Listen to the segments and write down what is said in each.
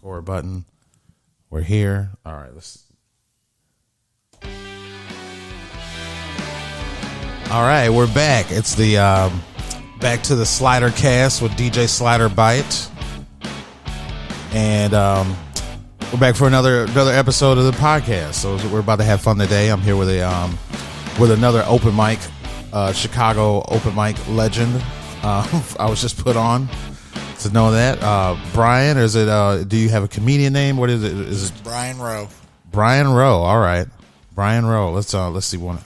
Record button. We're here. All right, All right, we're back. It's the back to the Slider Cast with DJ Slider Bite, and we're back for another episode of the podcast. So we're about to have fun today. I'm here with another open mic, Chicago open mic legend. I was just put on to know that. Brian, or is it? Do you have a comedian name? What is it? Is it Brain Roe? Brain Roe. All right, Brain Roe. Let's see one.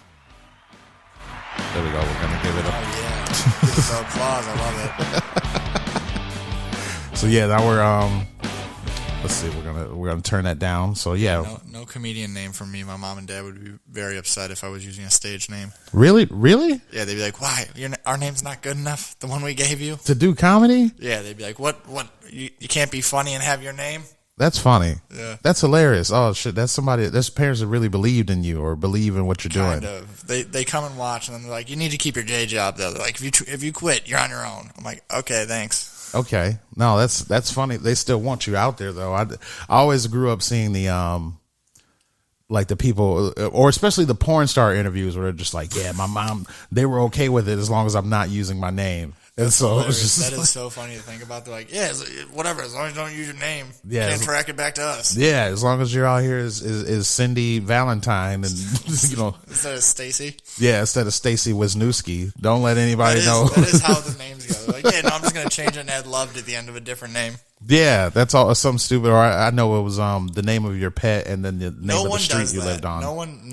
There we go. We're gonna give it a. Oh yeah, give us an applause. I love it. So yeah, now we're let's see. We're gonna turn that down. So yeah, no comedian name for me. My mom and dad would be very upset if I was using a stage name. Really? Yeah, they'd be like, "Why? Our name's not good enough. The one we gave you to do comedy?" Yeah, they'd be like, "What? You can't be funny and have your name." That's funny. Yeah. That's hilarious. Oh shit, that's parents that really believed in you or believe in what you're doing. Kind of. They come and watch and then they're like, "You need to keep your day job though." They're like, if you quit, you're on your own. I'm like, "Okay, thanks." Okay. No, that's funny. They still want you out there though. I always grew up seeing the like the people, or especially the porn star interviews where they're just like, "Yeah, my mom, they were okay with it as long as I'm not using my name." And so that is so funny to think about. They're like, "Yeah, whatever, as long as you don't use your name, yeah, can't track it back to us." Yeah, as long as you're out here is Cindy Valentine and instead of Stacy. Yeah, instead of Stacy Wisniewski. Don't let anybody know. That is how the names go. They're like, "Yeah, no, I'm just gonna change it and add loved at the end of a different name." Yeah, that's all. Some stupid. Or I know it was the name of your pet and then the name of the street you lived on. No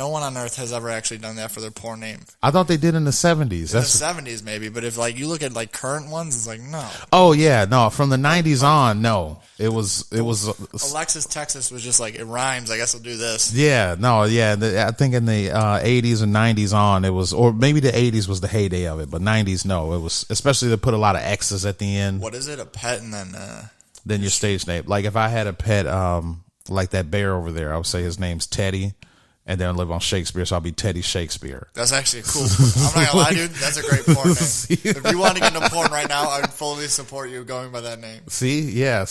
one on earth has ever actually done that for their porn name. I thought they did in the 70s. In the 70s maybe, but if like you look at like current ones, it's like no. Oh yeah, no. From the 90s on, no. It was. Alexis, Texas was just like it rhymes. I guess I'll do this. Yeah, no, yeah. I think in the 80s and 90s on, it was, or maybe the 80s was the heyday of it, but 90s, no. It was especially to put a lot of X's at the end. What is it? A pet and then. Then your stage name. Like if I had a pet, like that bear over there, I would say his name's Teddy, and then I live on Shakespeare, so I'll be Teddy Shakespeare. That's actually cool. I'm not gonna lie, dude. That's a great porn name. If you want to get into porn right now, I would fully support you going by that name. That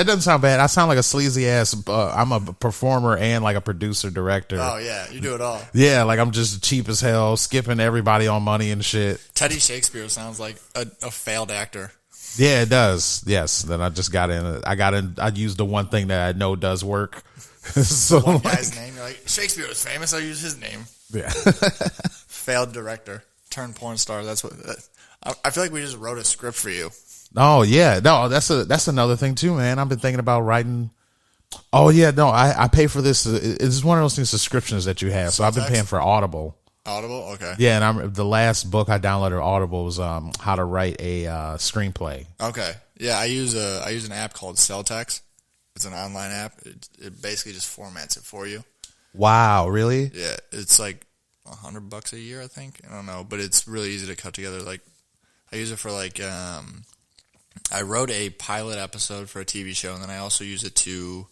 doesn't sound bad. I sound like a sleazy ass. I'm a performer and like a producer, director. Oh yeah, you do it all. Yeah, like I'm just cheap as hell, skipping everybody on money and shit. Teddy Shakespeare sounds like a failed actor. Yeah, it does. Yes. Then I just got in. I used the one thing that I know does work. So one guy's name, you're like, Shakespeare was famous. I'll use his name. Yeah. Failed director turned porn star. That's what. I feel like we just wrote a script for you. Oh yeah, no, that's another thing too, man. I've been thinking about writing. Oh yeah, no, I pay for this. It's one of those things subscriptions that you have. So I've been paying for Audible. Audible, okay. Yeah, and the last book I downloaded Audible was how to write a screenplay. Okay, yeah, I use an app called Celltext. It's an online app. It basically just formats it for you. Wow, really? Yeah, it's like $100 a year, I think. I don't know, but it's really easy to cut together. Like, I use it for like I wrote a pilot episode for a TV show, and then I also use it to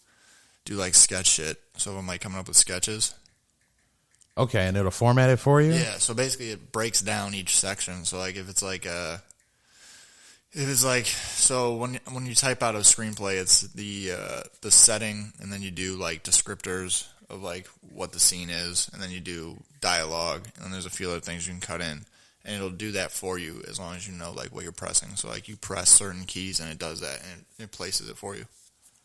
do like sketch shit. So I'm like coming up with sketches. Okay, and it'll format it for you? Yeah, so basically it breaks down each section. So like if it's like so when you type out a screenplay, it's the setting, and then you do like descriptors of like what the scene is, and then you do dialogue, and then there's a few other things you can cut in, and it'll do that for you as long as you know like what you're pressing. So like you press certain keys and it does that, and it places it for you.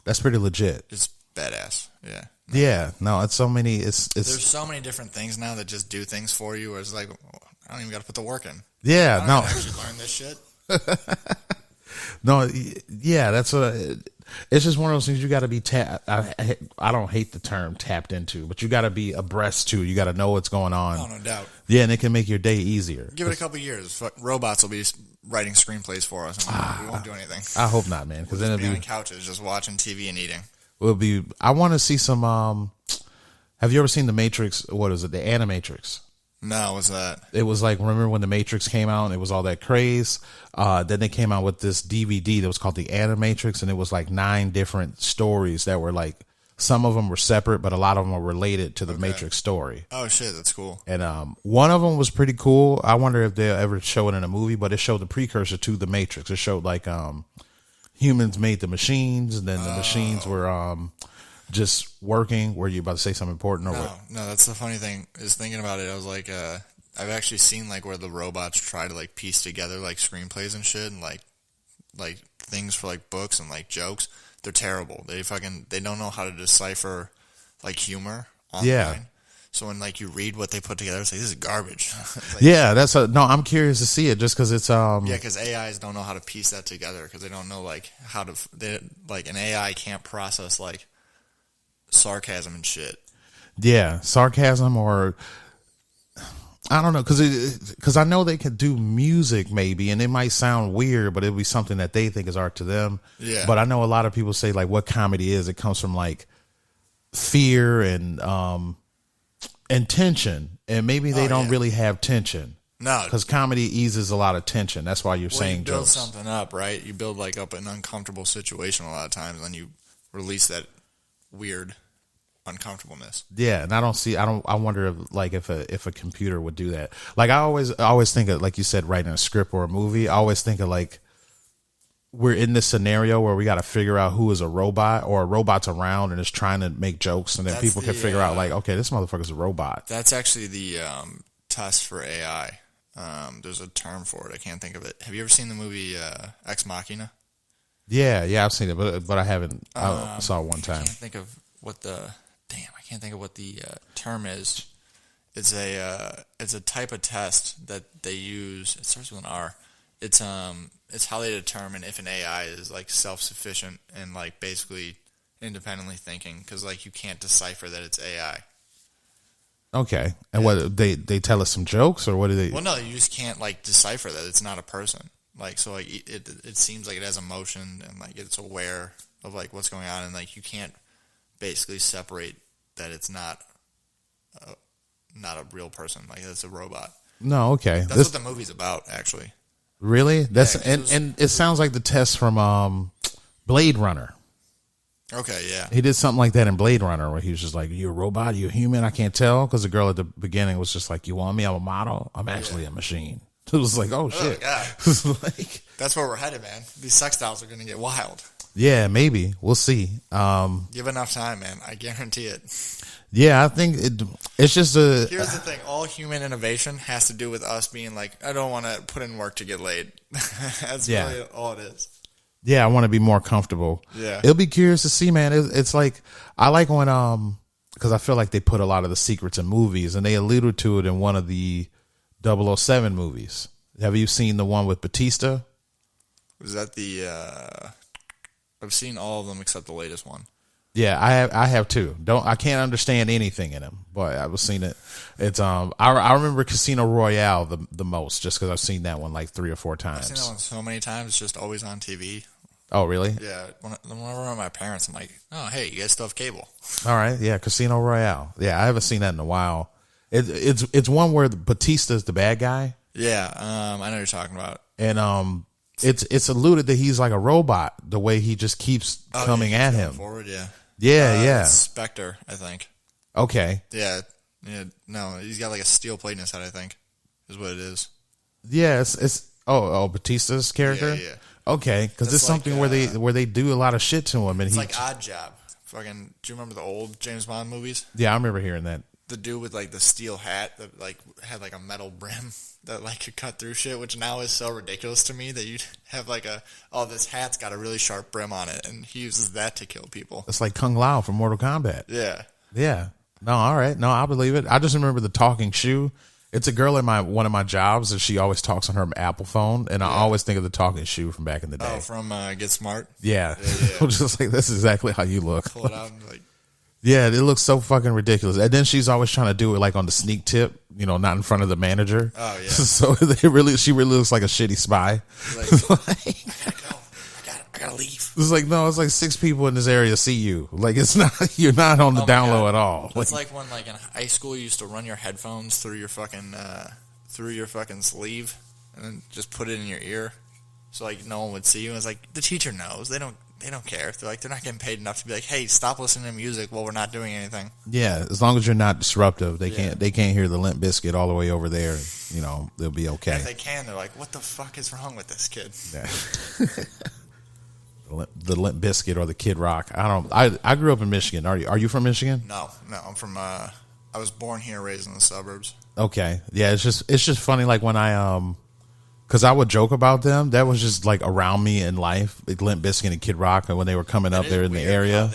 That's pretty legit. It's badass. Yeah. No. Yeah. No, it's so many. There's so many different things now that just do things for you. Where it's like I don't even got to put the work in. Yeah. I don't actually learn this shit. No. Yeah. That's what. It's just one of those things you got to be I don't hate the term tapped into, but you got to be abreast to. You got to know what's going on. Oh, no doubt. Yeah, and it can make your day easier. Give it a couple years. Robots will be writing screenplays for us, and we won't do anything. I hope not, man. Because then it'll be on couches just watching TV and eating. I want to see some. Have you ever seen The Matrix? What is it? The Animatrix. No, what's that? It was like, remember when The Matrix came out and it was all that craze? Then they came out with this DVD that was called The Animatrix, and it was like 9 different stories that were like, some of them were separate, but a lot of them were related to the Matrix story. Oh shit, that's cool. And one of them was pretty cool. I wonder if they'll ever show it in a movie, but it showed the precursor to The Matrix. It showed like humans made the machines, and then the machines were just working. Were you about to say something important? Or what? No. That's the funny thing is thinking about it. I was like, I've actually seen like where the robots try to like piece together like screenplays and shit, and like things for like books and like jokes. They're terrible. They don't know how to decipher like humor online. Yeah. So when like you read what they put together, it's like, this is garbage. Like, yeah, I'm curious to see it just because it's because AIs don't know how to piece that together because they don't know like how to like an AI can't process like sarcasm and shit. Yeah, sarcasm or I don't know because I know they can do music maybe and it might sound weird, but it'll be something that they think is art to them. Yeah. But I know a lot of people say like what comedy is. It comes from like fear and tension, and maybe they don't really have tension. No, because comedy eases a lot of tension. That's why you're saying you build jokes. Something up, right? You build like up an uncomfortable situation a lot of times, and you release that weird uncomfortableness. Yeah, and I wonder if a computer would do that. Like I always think of, like you said, writing a script or a movie. I always think of like we're in this scenario where we got to figure out who is a robot or a robot's around and is trying to make jokes, and then people can figure out like, okay, this motherfucker's a robot. That's actually the test for AI. There's a term for it. I can't think of it. Have you ever seen the movie Ex Machina? Yeah, I've seen it, but I haven't. I saw it one time. I can't think of what the term is. It's a type of test that they use. It starts with an R. It's how they determine if an AI is like self-sufficient and like basically independently thinking, because like you can't decipher that it's AI. Okay, and what they tell us some jokes, or what do they? Well, no, you just can't like decipher that it's not a person. Like so, like it seems like it has emotion and like it's aware of like what's going on, and like you can't basically separate that it's not a real person. Like it's a robot. No, okay, that's what the movie's about, actually. Really? That's and it sounds like the test from Blade Runner. Okay, yeah. He did something like that in Blade Runner where he was just like, "You a robot? You a human? I can't tell." Because the girl at the beginning was just like, "You want me? I'm a model. I'm actually a machine." It was like, "Oh shit!" God. It was like, that's where we're headed, man. These sex dolls are going to get wild. Yeah, maybe we'll see. Give enough time, man. I guarantee it. Yeah, I think it's just a. Here's the thing: all human innovation has to do with us being like, I don't want to put in work to get laid. That's really all it is. Yeah, I want to be more comfortable. Yeah, it'll be curious to see, man. It's like I like when because I feel like they put a lot of the secrets in movies, and they alluded to it in one of the 007 movies. Have you seen the one with Batista? Was that the? I've seen all of them except the latest one. Yeah, I have too. I can't understand anything in them, but I've seen it. It's I remember Casino Royale the most, just because I've seen that one like 3 or 4 times. I've seen that one so many times. It's just always on TV. Oh, really? Yeah. Whenever I'm with my parents, I'm like, oh, hey, you guys still have cable? All right. Yeah, Casino Royale. Yeah, I haven't seen that in a while. It's one where Batista's the bad guy. Yeah, I know what you're talking about. And it's alluded that he's like a robot. The way he just keeps coming at him. Forward, yeah. Yeah. Spectre, I think. Okay. Yeah. No, he's got like a steel plate in his head, I think, is what it is. Yeah, it's Batista's character. Yeah. Okay, because it's something where they do a lot of shit to him, and it's like Odd Job. Fucking, do you remember the old James Bond movies? Yeah, I remember hearing that. The dude with like the steel hat that like had like a metal brim that like could cut through shit, which now is so ridiculous to me that you'd have like this hat's got a really sharp brim on it, and he uses that to kill people. It's like Kung Lao from Mortal Kombat. Yeah. Yeah. No, all right. No, I believe it. I just remember the talking shoe. It's a girl in one of my jobs, and she always talks on her Apple phone, and I always think of the talking shoe from back in the day. Oh, from Get Smart? Yeah. I'm just like, this is exactly how you look. Pull it out and like... Yeah, it looks so fucking ridiculous. And then she's always trying to do it like on the sneak tip, not in front of the manager. Oh, yeah. So she really looks like a shitty spy. Like, I gotta go. I gotta leave. It's like, no, it's like 6 people in this area see you. Like, it's not, you're not on the down low at all. It's like when, like, in high school, you used to run your headphones through your fucking sleeve and then just put it in your ear so, like, no one would see you. And it's like, the teacher knows. They don't care. They're not getting paid enough to be like, hey, stop listening to music while we're not doing anything. Yeah, as long as you're not disruptive, they can't hear the Limp Bizkit all the way over there. They'll be okay. And if they can, they're like, what the fuck is wrong with this kid? Yeah. the Limp Bizkit or the Kid Rock. I grew up in Michigan. Are you from Michigan? No, I'm from. I was born here, raised in the suburbs. Okay, yeah. It's just funny. Like when because I would joke about them. That was just like around me in life, like Limp Bizkit and Kid Rock, and when they were coming up there in the area.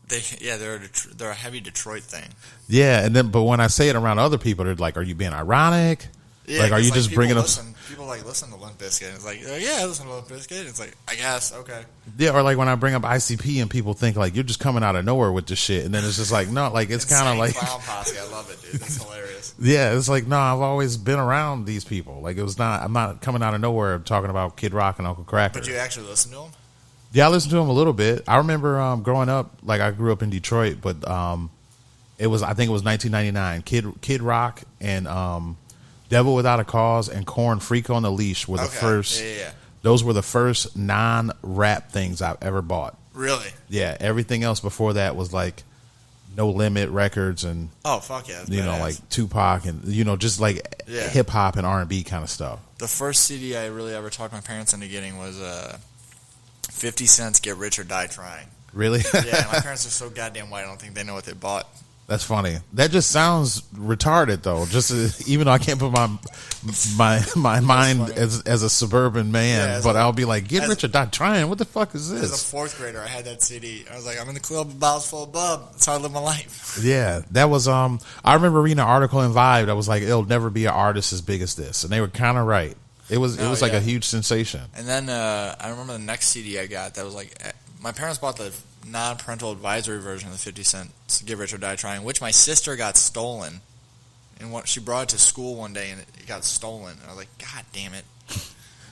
They're a heavy Detroit thing. Yeah, and then but when I say it around other people, they're like, "Are you being ironic? Yeah, like, are you just bringing up?" People listen to Limp Bizkit. And it's like, yeah, I listen to Limp Bizkit. It's like, I guess, okay. Yeah, or like when I bring up ICP and people think like you're just coming out of nowhere with this shit, and then it's just like no, like it's kind of like Clown Posse. I love it, dude. It's hilarious. Yeah, it's like no, I've always been around these people. Like I'm not coming out of nowhere talking about Kid Rock and Uncle Kracker. But you actually listen to them? Yeah, I listened to him a little bit. I remember growing up, like I grew up in Detroit, but I think it was 1999. Kid Rock and Devil Without a Cause and Korn Freak on the Leash were the first. Yeah. Those were the first non-rap things I've ever bought. Really? Yeah, everything else before that was like No Limit Records and oh fuck yeah, you know, like Tupac and just like hip hop and R&B kind of stuff. The first CD I really ever talked my parents into getting was 50 Cent's "Get Rich or Die Trying." Really? Yeah, my parents are so goddamn white. I don't think they know what they bought. That's funny. That just sounds retarded, though. Just even though I can't put my mind as a suburban man, but I'll be like, "Get rich or die trying." What the fuck is this? As a fourth grader, I had that CD. I was like, "I'm in the club, with bottles full of bub." That's how I live my life. Yeah, that was. I remember reading an article in Vibe that was like, "It'll never be an artist as big as this," and they were kind of right. It was like a huge sensation. And then I remember the next CD I got that was like, my parents bought the non-parental advisory version of the 50 Cent "Get Rich or Die Trying," which my sister got stolen. And she brought it to school one day and it got stolen. And I was like, God damn it.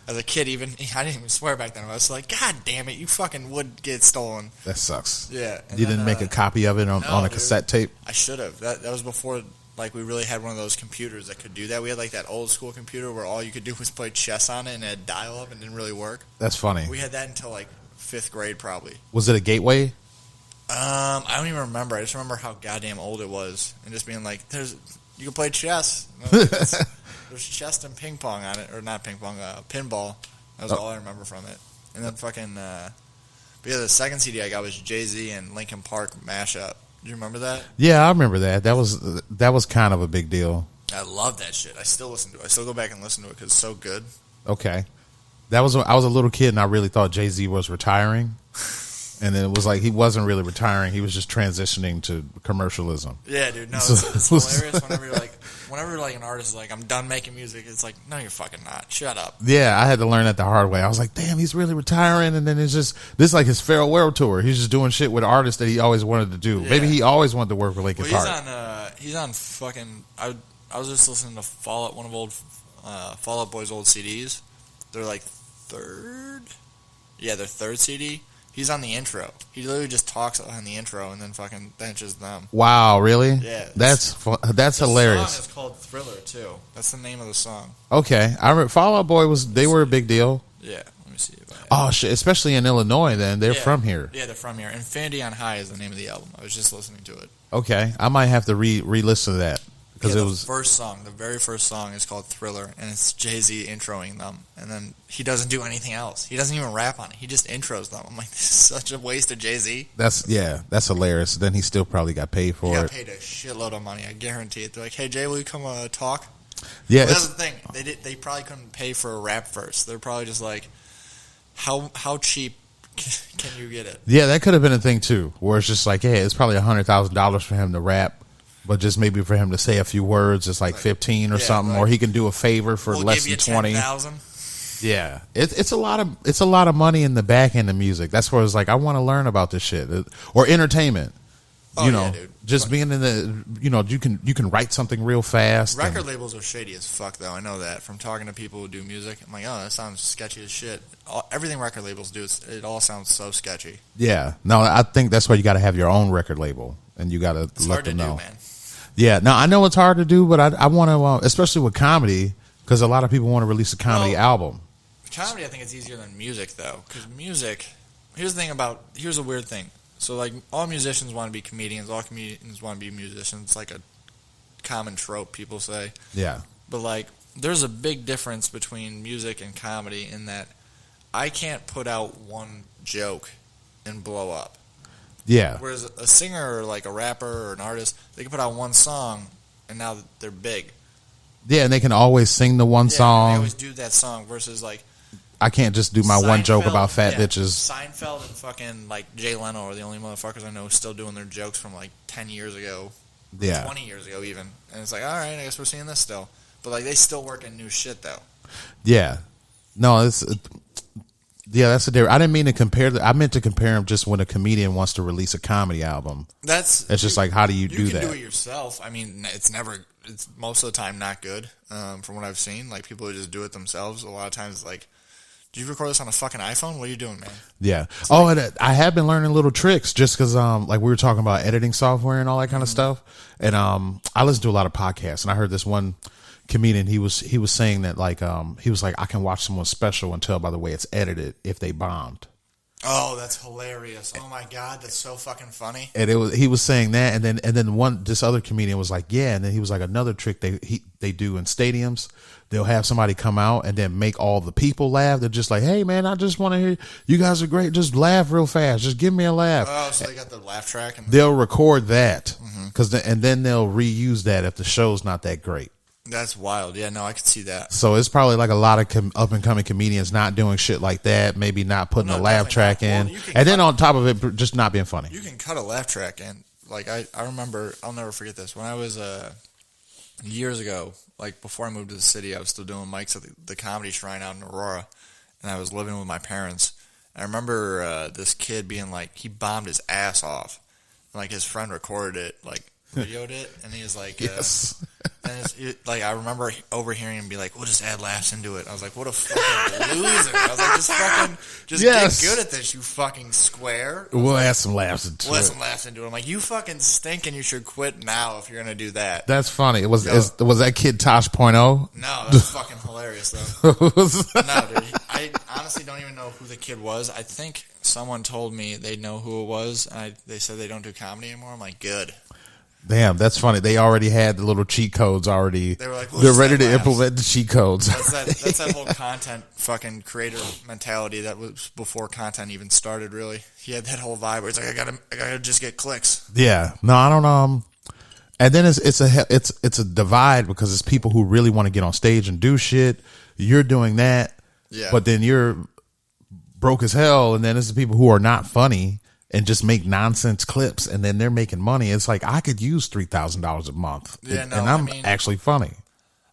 As a kid, I didn't even swear back then. I was like, God damn it, you fucking would get stolen. That sucks. Yeah. You didn't make a copy of it on a cassette tape? I should have. That was before like we really had one of those computers that could do that. We had like that old school computer where all you could do was play chess on it and it had dial up and didn't really work. That's funny. We had that until like 5th grade probably. Was it a Gateway? I don't even remember. I just remember how goddamn old it was and just being like, you can play chess. There's chess and ping pong on it, or not ping pong, pinball. That was all I remember from it. And then fucking, but yeah, the second CD I got was Jay-Z and Linkin Park mashup. Do you remember that? Yeah, I remember that. That was kind of a big deal. I love that shit. I still listen to it. I still go back and listen to it because it's so good. Okay. I was a little kid and I really thought Jay-Z was retiring. And then it was like he wasn't really retiring. He was just transitioning to commercialism. Yeah, dude. No, it's hilarious whenever like an artist is like, I'm done making music. It's like, no, you're fucking not. Shut up. Yeah, I had to learn that the hard way. I was like, damn, he's really retiring. And then it's just, this is like his farewell tour. He's just doing shit with artists that he always wanted to do. Yeah. Maybe he always wanted to work with Linkin Park. He's on fucking, I was just listening to one of old Fall Out Boy's old CDs. They're like third CD. He's on the intro. He literally just talks on the intro and then fucking benches them. Wow, really? Yeah. That's hilarious. The song is called Thriller, too. That's the name of the song. Okay. I remember Fall Out Boy they were a big deal. Yeah. Let me see. Oh, shit. Especially in Illinois, then. They're from here. Yeah, they're from here. Infinity on High is the name of the album. I was just listening to it. Okay. I might have to re-listen to that. Because the very first song is called Thriller, and it's Jay-Z introing them, and then he doesn't do anything else. He doesn't even rap on it. He just intros them. I'm like, this is such a waste of Jay-Z. That's hilarious. Then he still probably got paid for it. He got paid a shitload of money. I guarantee it. They're like, hey, Jay, will you come talk? Yeah, that's the thing. They probably couldn't pay for a rap verse. They're probably just like, how cheap can you get it? Yeah, that could have been a thing too, where it's just like, hey, it's probably $100,000 for him to rap. But just maybe for him to say a few words, it's like 15 or something, or he can do a favor for less than 20. 10,000. Yeah, it's a lot of money in the back end of music. That's where it's like I want to learn about this shit or entertainment. Oh, yeah, dude. Just being in the you can write something real fast. Record labels are shady as fuck, though. I know that from talking to people who do music. I'm like, oh, that sounds sketchy as shit. Everything record labels do, it all sounds so sketchy. Yeah, no, I think that's why you got to have your own record label, and you got to let them know. It's hard to do, man. Yeah, now I know it's hard to do, but I want to, especially with comedy, because a lot of people want to release a comedy album. Comedy, I think it's easier than music, though, because music. Here's a weird thing. So, like, all musicians want to be comedians. All comedians want to be musicians. It's like a common trope people say. Yeah. But, like, there's a big difference between music and comedy in that I can't put out one joke and blow up. Yeah. Whereas a singer or like a rapper or an artist, they can put out one song and now they're big. Yeah, and they can always sing the one song. They always do that song versus like I can't just do my one joke about fat bitches. Seinfeld and fucking like Jay Leno are the only motherfuckers I know still doing their jokes from like 10 years ago. Yeah. 20 years ago even. And it's like, all right, I guess we're seeing this still. But like they still work in new shit though. Yeah. No, that's the difference. I didn't mean to compare. I meant to compare them just when a comedian wants to release a comedy album. It's just like, how do you do that? You can do it yourself. I mean, it's most of the time not good from what I've seen. Like people who just do it themselves. A lot of times it's like, did you record this on a fucking iPhone? What are you doing, man? Yeah. And I have been learning little tricks just because, like we were talking about editing software and all that kind of stuff. And I listen to a lot of podcasts, and I heard this one comedian. He was saying that like he was like, I can watch someone's special and tell by the way it's edited if they bombed. Oh, that's hilarious! Oh my god, that's so fucking funny. And he was saying that, and then this other comedian was like, yeah, and then he was like, another trick they do in stadiums, they'll have somebody come out and then make all the people laugh. They're just like, hey man, I just want to hear you guys are great, just laugh real fast, just give me a laugh. Oh, so they got the laugh track, and they'll record that and then they'll reuse that if the show's not that great. That's wild. Yeah, no, I could see that. So it's probably like a lot of up and coming comedians not doing shit like that. Maybe not putting a laugh track in, and then on top of it, just not being funny. You can cut a laugh track in. Like I remember, I'll never forget this. When I was years ago, like before I moved to the city, I was still doing mics at the Comedy Shrine out in Aurora, and I was living with my parents. I remember this kid being like, he bombed his ass off, and like his friend recorded it, like videoed it, and he was like, yes. And I remember overhearing him be like, "We'll just add laughs into it." I was like, "What a fucking loser!" I was like, "Just get good at this, you fucking square." We'll add some laughs into it. We'll add some laughs into it. I'm like, "You fucking stink, and you should quit now if you're gonna do that." That's funny. Was that kid Tosh.0? No, that's fucking hilarious though. No, dude, I honestly don't even know who the kid was. I think someone told me they know who it was, and they said they don't do comedy anymore. I'm like, good. Damn, that's funny. They already had the little cheat codes already. They were like, they're ready to implement the cheat codes. That's that whole content fucking creator mentality that was before content even started. Really, he had that whole vibe where it's like, I gotta just get clicks. Yeah, no, I don't. And then it's a divide because it's people who really want to get on stage and do shit. You're doing that, yeah. But then you're broke as hell, and then it's the people who are not funny and just make nonsense clips, and then they're making money. It's like, I could use $3,000 a month, and I'm actually funny.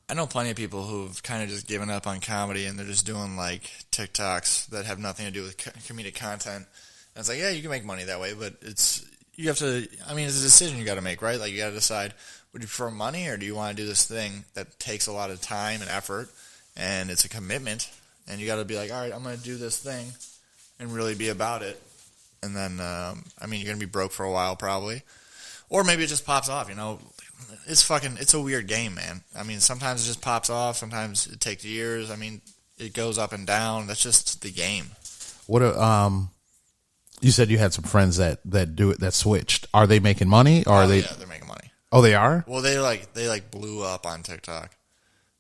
I know plenty of people who've kind of just given up on comedy, and they're just doing like TikToks that have nothing to do with comedic content. And it's like, yeah, you can make money that way, but it's a decision you got to make, right? Like you got to decide, would you prefer money, or do you want to do this thing that takes a lot of time and effort, and it's a commitment, and you got to be like, all right, I'm going to do this thing and really be about it. And then, you're going to be broke for a while probably. Or maybe it just pops off, you know. It's a weird game, man. I mean, sometimes it just pops off. Sometimes it takes years. I mean, it goes up and down. That's just the game. You said you had some friends that do it, that switched. Are they making money? Or Yeah, they're making money. Oh, they are? Well, they blew up on TikTok.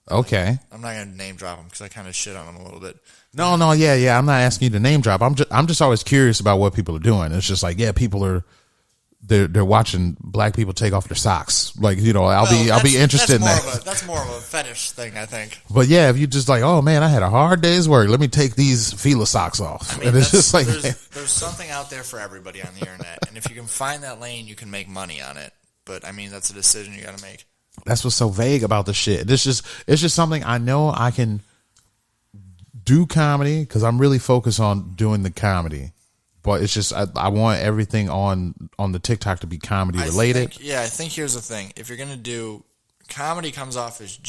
Okay. I'm not going to name drop them because I kind of shit on them a little bit. No, yeah. I'm not asking you to name drop. I'm just always curious about what people are doing. It's just like, yeah, people are they're watching black people take off their socks. Like, you know, I'll be interested in that. That's more of a fetish thing, I think. But yeah, if you just like, oh man, I had a hard day's work. Let me take these Fila socks off. I mean, and it's just like there's something out there for everybody on the internet, and if you can find that lane, you can make money on it. But I mean, that's a decision you got to make. That's what's so vague about the shit. It's just something I know I can do comedy because I'm really focused on doing the comedy, but it's just I want everything on the TikTok to be comedy related. I think here's the thing: if you're gonna do comedy, comes off as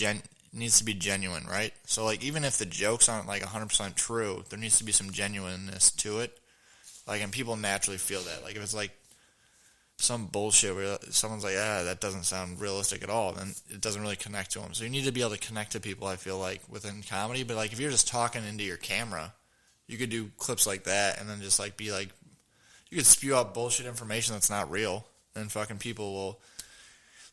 needs to be genuine, right? So like even if the jokes aren't like 100% true, there needs to be some genuineness to it. Like, and people naturally feel that. Like if it's like some bullshit where someone's like, that doesn't sound realistic at all, then it doesn't really connect to them. So you need to be able to connect to people, I feel like, within comedy. But like if you're just talking into your camera, you could do clips like that and then just like be like, you could spew out bullshit information that's not real, and fucking people will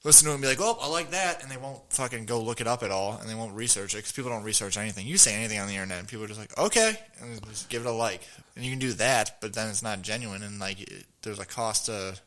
listen to it and be like, oh, I like that, and they won't fucking go look it up at all, and they won't research it, because people don't research anything. You say anything on the internet, and people are just like, okay, and just give it a like. And you can do that, but then it's not genuine, and like there's a cost to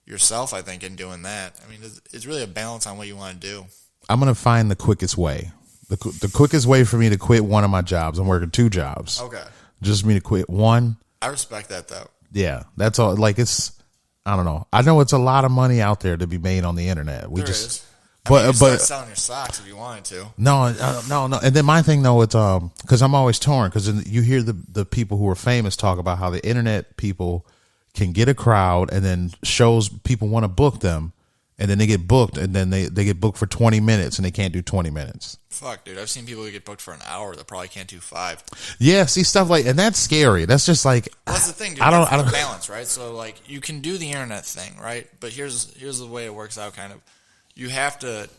yourself, I think, in doing that. I mean, it's really a balance on what you want to do. I'm going to find the quickest way. The quickest way for me to quit one of my jobs. I'm working 2 jobs. Okay. Just me to quit one. I respect that, though. Yeah, that's all. Like, I don't know. I know it's a lot of money out there to be made on the internet. There is. But you start selling your socks if you wanted to. No. And then my thing though, it's because I'm always torn, because you hear the people who are famous talk about how the internet people can get a crowd, and then shows people want to book them, and then they get booked, and then they get booked for 20 minutes, and they can't do 20 minutes. Fuck, dude. I've seen people who get booked for an hour that probably can't do 5. Yeah, see stuff like, and that's scary. That's just like, well, that's the thing, dude. I don't balance, right? So like, you can do the internet thing, right? But here's the way it works out. Kind of, you have to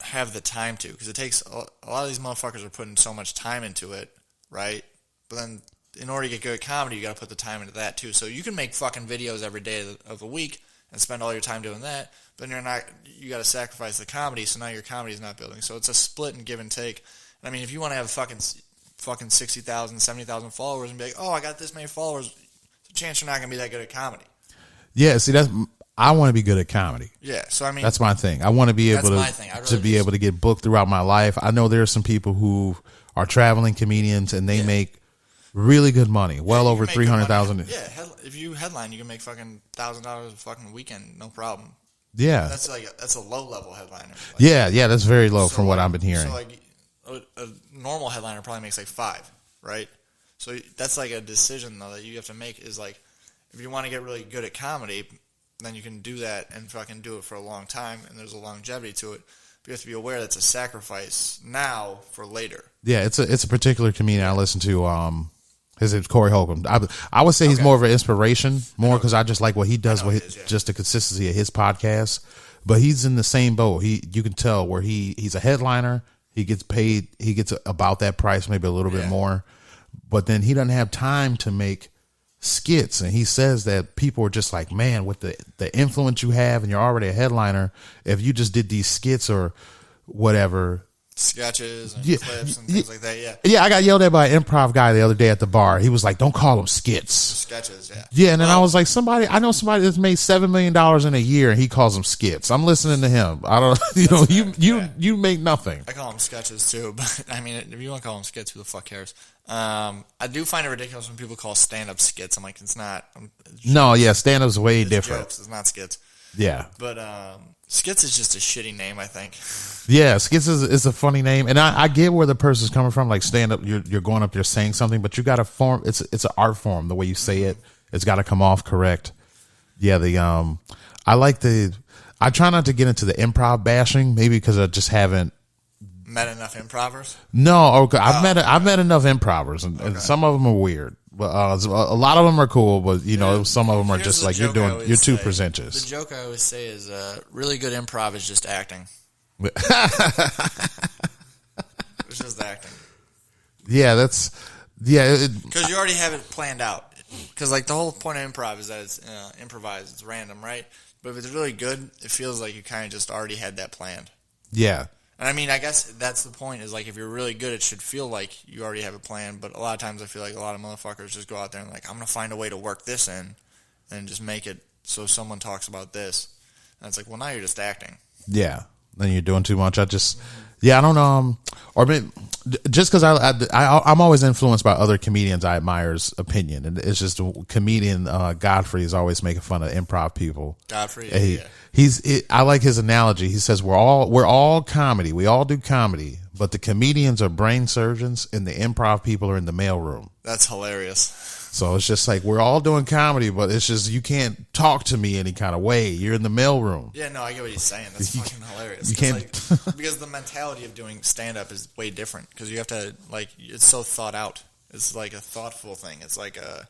have the time to, because it takes a lot of these motherfuckers are putting so much time into it, right? But then in order to get good at comedy, you got to put the time into that too. So you can make fucking videos every day of the week and spend all your time doing that, but you got to sacrifice the comedy, so now your comedy is not building. So it's a split and give and take. And I mean, if you want to have fucking 60,000, 70,000 followers and be like, oh, I got this many followers, there's a chance you're not going to be that good at comedy. Yeah, see, I want to be good at comedy. Yeah, so I mean, that's my thing. I want to be able to be able to get booked throughout my life. I know there are some people who are traveling comedians, and they make really good money, well over 300,000. Yeah, if you headline, you can make fucking $1,000 a fucking weekend, no problem. Yeah, that's a low level headliner. Like, yeah, that's very low from what I've been hearing. So like a normal headliner probably makes like 5, right? So that's like a decision though that you have to make, is like, if you want to get really good at comedy, then you can do that and fucking do it for a long time, and there's a longevity to it. But you have to be aware that's a sacrifice now for later. Yeah, it's a particular comedian I listen to. His name's Corey Holcomb. I would say he's more of an inspiration, because I just like what he does with just the consistency of his podcast. But he's in the same boat. You can tell where he's a headliner. He gets paid. He gets about that price, maybe a little bit more. But then he doesn't have time to make skits. And he says that people are just like, man, with the influence you have, and you're already a headliner, if you just did these skits or whatever, sketches and clips and things like that. Yeah, I got yelled at by an improv guy the other day at the bar. He was like, don't call them skits. Sketches, yeah. And then I was like, I know somebody that's made $7 million in a year, and he calls them skits. I'm listening to him. I don't, you make nothing. I call them sketches too, but I mean, if you want to call them skits, who the fuck cares? I do find it ridiculous when people call stand-up skits. I'm like, it's not. Stand-up's way different. Jokes. It's not skits. Yeah. But skits is just a shitty name, I think. Yeah, skits is a funny name, and I get where the person's coming from. Like stand-up, you're going up there saying something, but you got to form. It's an art form. The way you say it, it's got to come off correct. Yeah, I try not to get into the improv bashing, maybe because I just haven't met enough improvers. No, okay. I've met enough improvers, and some of them are weird. But a lot of them are cool, but some of them are just like you're too pretentious. The joke I always say is, really good improv is just acting. It's just acting. Yeah, because you already have it planned out. Because like the whole point of improv is that it's improvised, it's random, right? But if it's really good, it feels like you kind of just already had that planned. Yeah. And I mean, I guess that's the point, is like, if you're really good, it should feel like you already have it planned. But a lot of times I feel like a lot of motherfuckers just go out there and like, I'm going to find a way to work this in and just make it so someone talks about this. And it's like, well, now you're just acting. Yeah. Then you're doing too much. I don't know. Or maybe, just because I'm always influenced by other comedians I admire's opinion. And it's just comedian Godfrey is always making fun of improv people. Godfrey, I like his analogy. He says we're all comedy. We all do comedy, but the comedians are brain surgeons and the improv people are in the mailroom. That's hilarious. So it's just like, we're all doing comedy, but it's just, you can't talk to me any kind of way. You're in the mailroom. Yeah, no, I get what he's saying. That's fucking hilarious. You can't, because the mentality of doing stand-up is way different. Because you have to, like, it's so thought out. It's like a thoughtful thing. It's like a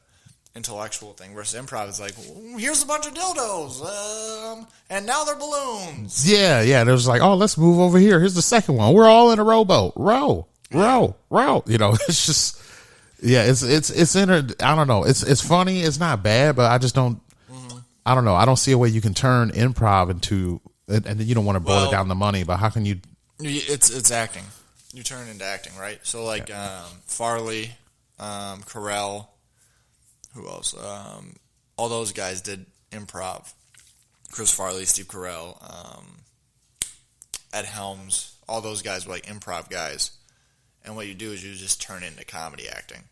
intellectual thing. Versus improv is like, here's a bunch of dildos, and now they're balloons. Yeah. There's like, oh, let's move over here. Here's the second one. We're all in a rowboat. Row. It's just. Yeah, it's I don't know. It's funny. It's not bad, but I just don't. I don't know. I don't see a way you can turn improv into and you don't want to boil it down to money, but how can you? It's acting. You turn it into acting, right? So like Farley, Carell, who else? All those guys did improv. Chris Farley, Steve Carell, Ed Helms, all those guys were like improv guys. And what you do is you just turn it into comedy acting.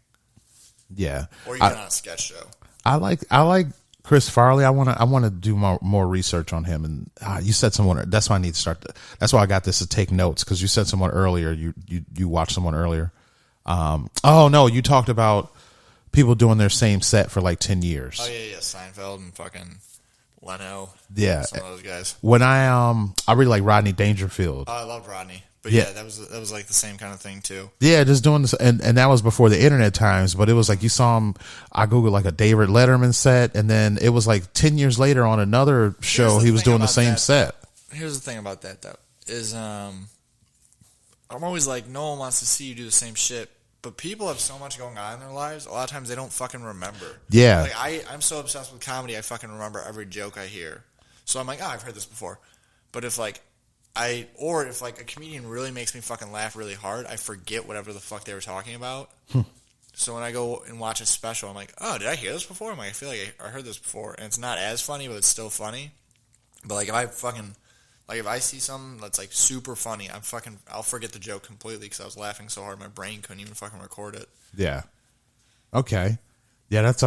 Yeah. Or you get on a sketch show. I like Chris Farley. I want to do more research on him. And you said someone. That's why I need to start. That's why I got this to take notes, because you said someone earlier. You watched someone earlier. Oh no, you talked about people doing their same set for like 10 years. Oh yeah, Seinfeld and fucking Leno. Yeah, some of those guys. When I really like Rodney Dangerfield. Oh, I loved Rodney. But yeah, that was like the same kind of thing too. Yeah, just doing this, and that was before the internet times. But it was like you saw him. I googled like a David Letterman set, and then it was like 10 years later on another show he was doing the same set. Here's the thing about that though, is I'm always like, no one wants to see you do the same shit. But people have so much going on in their lives. A lot of times they don't fucking remember. Yeah, like I'm so obsessed with comedy, I fucking remember every joke I hear. So I'm like, I've heard this before. But if like if like a comedian really makes me fucking laugh really hard, I forget whatever the fuck they were talking about. So when I go and watch a special, I'm like, oh, did I hear this before? I'm like, I feel like I heard this before, and it's not as funny, but it's still funny. But like if I see something that's like super funny, I'll forget the joke completely because I was laughing so hard my brain couldn't even fucking record it. Yeah. Okay. Yeah, that's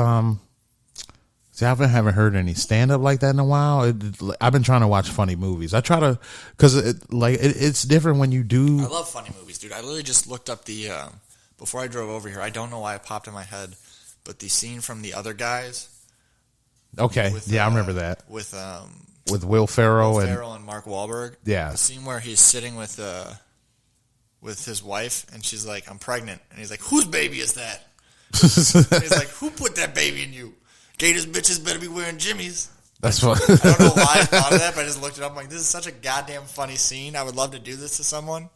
See, I haven't heard any stand up like that in a while. I've been trying to watch funny movies. I try to, because it's different when you do. I love funny movies, dude. I literally just looked up before I drove over here. I don't know why it popped in my head, but the scene from The Other Guys. Okay, I remember that with Will Ferrell and Mark Wahlberg. Yeah, the scene where he's sitting with his wife, and she's like, "I'm pregnant," and he's like, "Whose baby is that?" He's like, "Who put that baby in you? Gators bitches better be wearing jimmies." That's what. I don't know why I thought of that, but I just looked it up. I'm like, this is such a goddamn funny scene. I would love to do this to someone.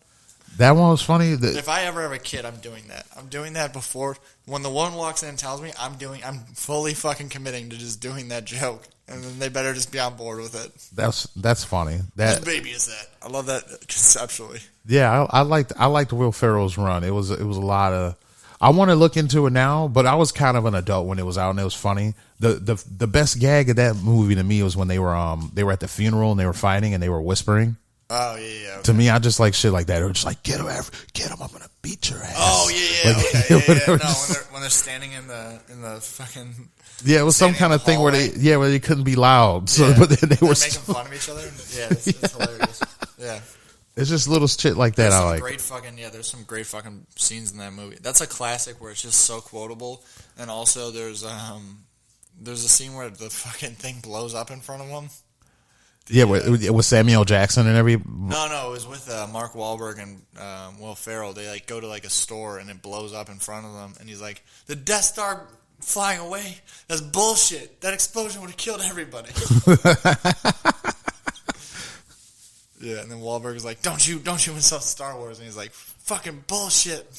That one was funny. If I ever have a kid, I'm doing that. I'm doing that before when the one walks in and tells me, I'm fully fucking committing to just doing that joke, and then they better just be on board with it. That's funny. Whose baby is that? I love that conceptually. Yeah, I liked Will Ferrell's run. It was a lot of. I want to look into it now, but I was kind of an adult when it was out, and it was funny. The best gag of that movie to me was when they were at the funeral and they were fighting and they were whispering. Oh yeah. Okay. To me, I just like shit like that. It was just like, get him, I'm gonna beat your ass. Oh yeah. Like, okay. No, when they're standing in the fucking. Yeah, it was some kind of thing where they couldn't be loud. So, yeah. But then they were making fun of each other. Yeah, it's hilarious. Yeah. It's just little shit like that. I like. There's some great fucking scenes in that movie. That's a classic where it's just so quotable. And also, there's a scene where the fucking thing blows up in front of them. It was Samuel Jackson and every. No, it was with Mark Wahlberg and Will Ferrell. They like go to like a store and it blows up in front of them, and he's like, "The Death Star flying away? That's bullshit. That explosion would have killed everybody." Yeah, and then Wahlberg is like, "Don't you insult Star Wars?" And he's like, "Fucking bullshit."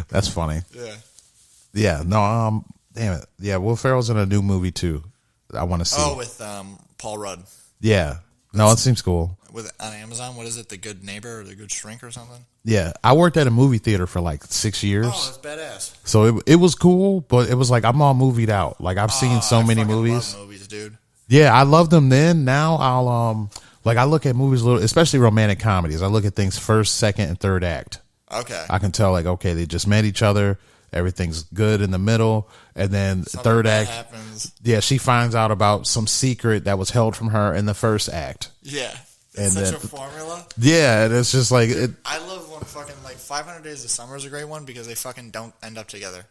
That's funny. Yeah. Yeah. No. Damn it. Yeah. Will Ferrell's in a new movie too. I want to see. Oh, with Paul Rudd. Yeah. No, it seems cool. On Amazon, what is it? The Good Neighbor or The Good Shrink or something? Yeah, I worked at a movie theater for like 6 years. Oh, that's badass. So it was cool, but it was like I'm all movied out. Like I've seen so many movies. Love movies, dude. Yeah, I loved them then. Now I'll like I look at movies a little, especially romantic comedies. I look at things first, second, and third act. Okay. I can tell like, okay, they just met each other. Everything's good in the middle, and then third act happens. Yeah, she finds out about some secret that was held from her in the first act. Yeah, it's such a formula. Yeah, and it's just like I love when fucking like 500 Days of Summer is a great one because they fucking don't end up together.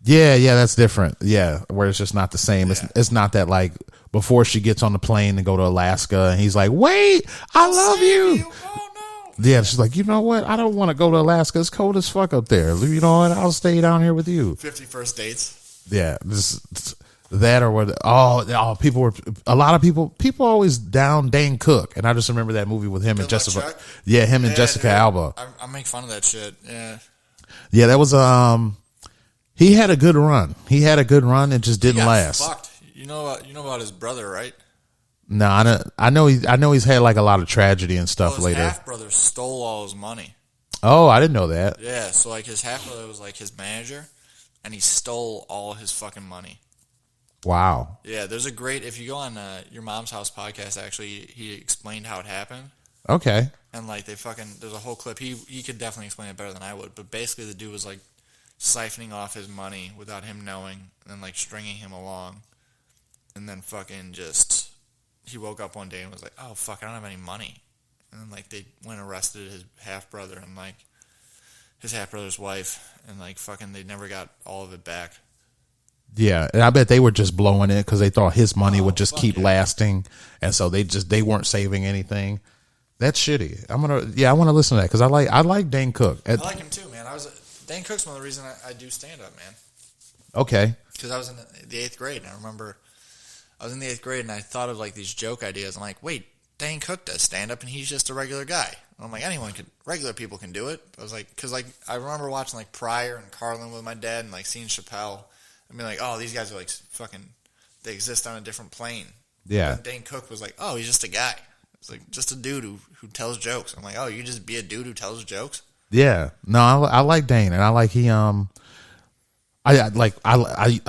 Yeah, that's different. Yeah, where it's just not the same. Yeah. It's not that like before she gets on the plane to go to Alaska, and he's like, "Wait, I love you." Oh, no. Yeah, she's like, you know what? I don't want to go to Alaska. It's cold as fuck up there. You know what? I'll stay down here with you. 51st Dates. Yeah, that or what? People were a lot of people always down Dane Cook, and I just remember that movie with him and Jessica. Chuck? Yeah, him and Jessica Alba. I make fun of that shit. Yeah, that was he had a good run. It just didn't last. Fucked. You know about his brother, right? No, I know he's had like a lot of tragedy and stuff His later. half brother stole all his money. Oh, I didn't know that. Yeah, so like his half brother was like his manager, and he stole all his fucking money. Wow. Yeah, there's a great, if you go on Your Mom's House podcast, actually, he explained how it happened. Okay. And like there's a whole clip. He could definitely explain it better than I would. But basically, the dude was like siphoning off his money without him knowing, and then like stringing him along, and then fucking just he woke up one day and was like, "Oh fuck, I don't have any money." And then like they went and arrested his half brother and like his half brother's wife, and like fucking they never got all of it back. Yeah, and I bet they were just blowing it because they thought his money would just keep yeah. lasting, and so they weren't saving anything. That's shitty. I want to listen to that because I like Dane Cook. I like him too, man. Dane Cook's one of the reasons I do stand up, man. Okay. Because I was in the 8th grade, and I remember I was in the 8th grade, and I thought of like these joke ideas. I'm like, wait, Dane Cook does stand up, and he's just a regular guy. And I'm like, regular people can do it. I was like, because like I remember watching like Pryor and Carlin with my dad, and like seeing Chappelle. I mean, like, oh, these guys are like fucking, they exist on a different plane. Yeah. And Dane Cook was like, oh, he's just a guy. It's like just a dude who tells jokes. I'm like, oh, you just be a dude who tells jokes? Yeah. No, I like Dane, and I like I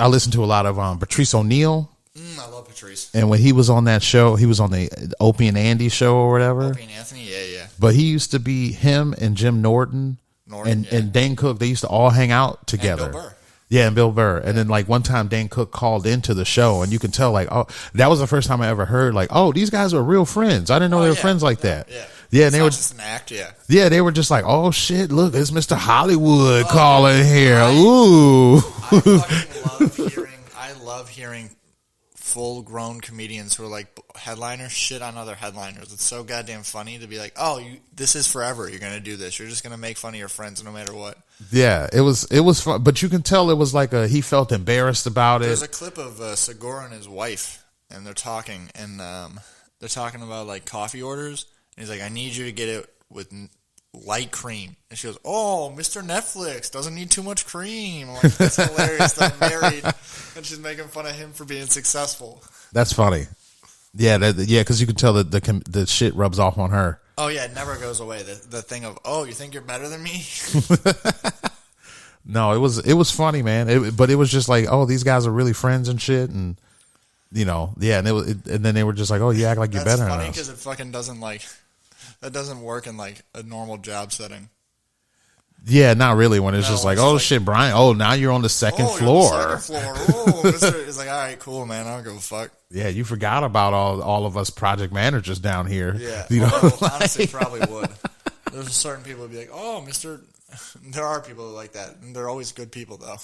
listen to a lot of Patrice O'Neal. I love Patrice. And when he was on that show, he was on the Opie and Andy show or whatever. Opie and Anthony, yeah. But he used to be him and Jim Norton, and Dane Cook. They used to all hang out together. And Bill Burr. Yeah, and Bill Burr. And then like one time Dane Cook called into the show, and you can tell like, oh, that was the first time I ever heard like, oh, these guys are real friends. I didn't know they were friends like that. Yeah, and they were just an act. Yeah, they were just like, oh shit, look, it's Mr. Hollywood calling here. Ooh. I love hearing full-grown comedians who are like headliners shit on other headliners. It's so goddamn funny to be like, oh, this is forever. You're gonna do this. You're just gonna make fun of your friends no matter what. Yeah, it was fun, but you can tell it was like he felt embarrassed about it. There's a clip of Segura and his wife, and they're talking, and they're talking about like coffee orders. And he's like, I need you to get it with light cream. And she goes, oh, Mr. Netflix doesn't need too much cream. I'm like, that's hilarious. They're married, and she's making fun of him for being successful. That's funny. Yeah, because you can tell that the shit rubs off on her. Oh yeah, it never goes away. The thing of, oh, you think you're better than me? No, it was funny, man. But it was just like, oh, these guys are really friends and shit, and you know, yeah, and and then they were just like, oh, you act like you're better than us. That's funny because it fucking doesn't that doesn't work in like a normal job setting. Yeah, not really. When it's just like, oh shit, Brian. Oh, now you're on the second floor. Oh, it's like, all right, cool, man. I don't give a fuck. Yeah, you forgot about all of us project managers down here. Yeah, you know, honestly, probably would. There's certain people who'd be like, oh, Mister. There are people like that, and they're always good people, though.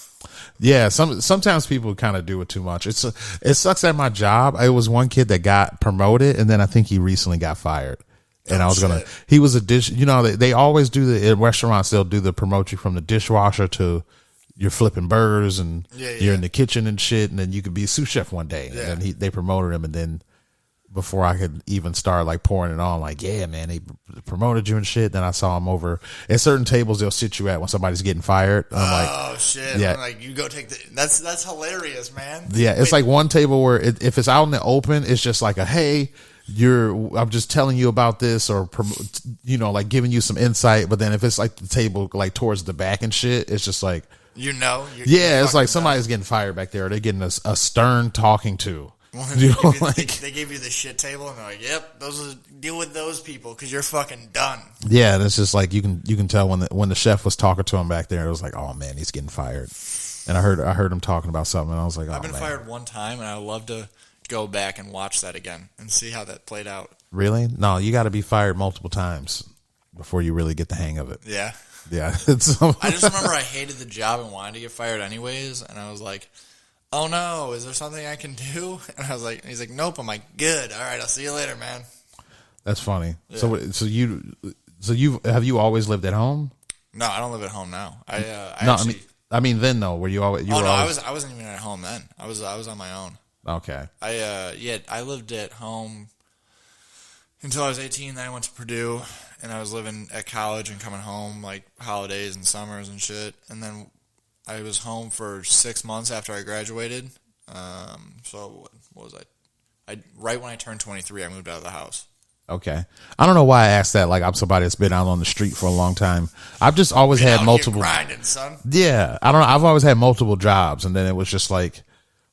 Yeah, sometimes people kind of do it too much. It sucks at my job. It was one kid that got promoted, and then I think he recently got fired. And he was a dish, you know, they always do in restaurants, they'll do the promote you from the dishwasher to you're flipping burgers and you're in the kitchen and shit. And then you could be a sous chef one day. Yeah. And they promoted him. And then before I could even start like pouring it on, like, yeah, man, they promoted you and shit. Then I saw him over at certain tables they'll sit you at when somebody's getting fired. And I'm like, oh shit. Yeah. I'm like, you go take that's hilarious, man. Yeah. It's like one table where if it's out in the open, it's just like a, hey, I'm just telling you about this, or you know, like giving you some insight. But then if it's like the table like towards the back and shit, it's just like, you know, yeah, it's like somebody's getting fired back there. They're getting a stern talking to. They gave you the shit table, and they're like, "Yep, deal with those people because you're fucking done." Yeah, and it's just like you can tell when the chef was talking to him back there, it was like, "Oh man, he's getting fired." And I heard him talking about something, and I was like, "Oh man." I've been fired one time, and I'd love to go back and watch that again and see how that played out. Really? No, you got to be fired multiple times before you really get the hang of it. Yeah. Yeah. I just remember I hated the job and wanted to get fired anyways, and I was like, oh no, is there something I can do? And I was like, he's like, nope. I'm like, good. All right, I'll see you later, man. That's funny. Yeah. So you have you always lived at home? No, I don't live at home now. I mean then though, were you always? I wasn't even at home then. I was on my own. Okay. I lived at home until I was 18. Then I went to Purdue, and I was living at college and coming home like holidays and summers and shit. And then I was home for 6 months after I graduated. So what was I? Right when I turned 23, I moved out of the house. Okay. I don't know why I asked that. Like, I'm somebody that's been out on the street for a long time. I've just always had multiple. Grinding, son. Yeah. I don't know. I've always had multiple jobs. And then it was just like,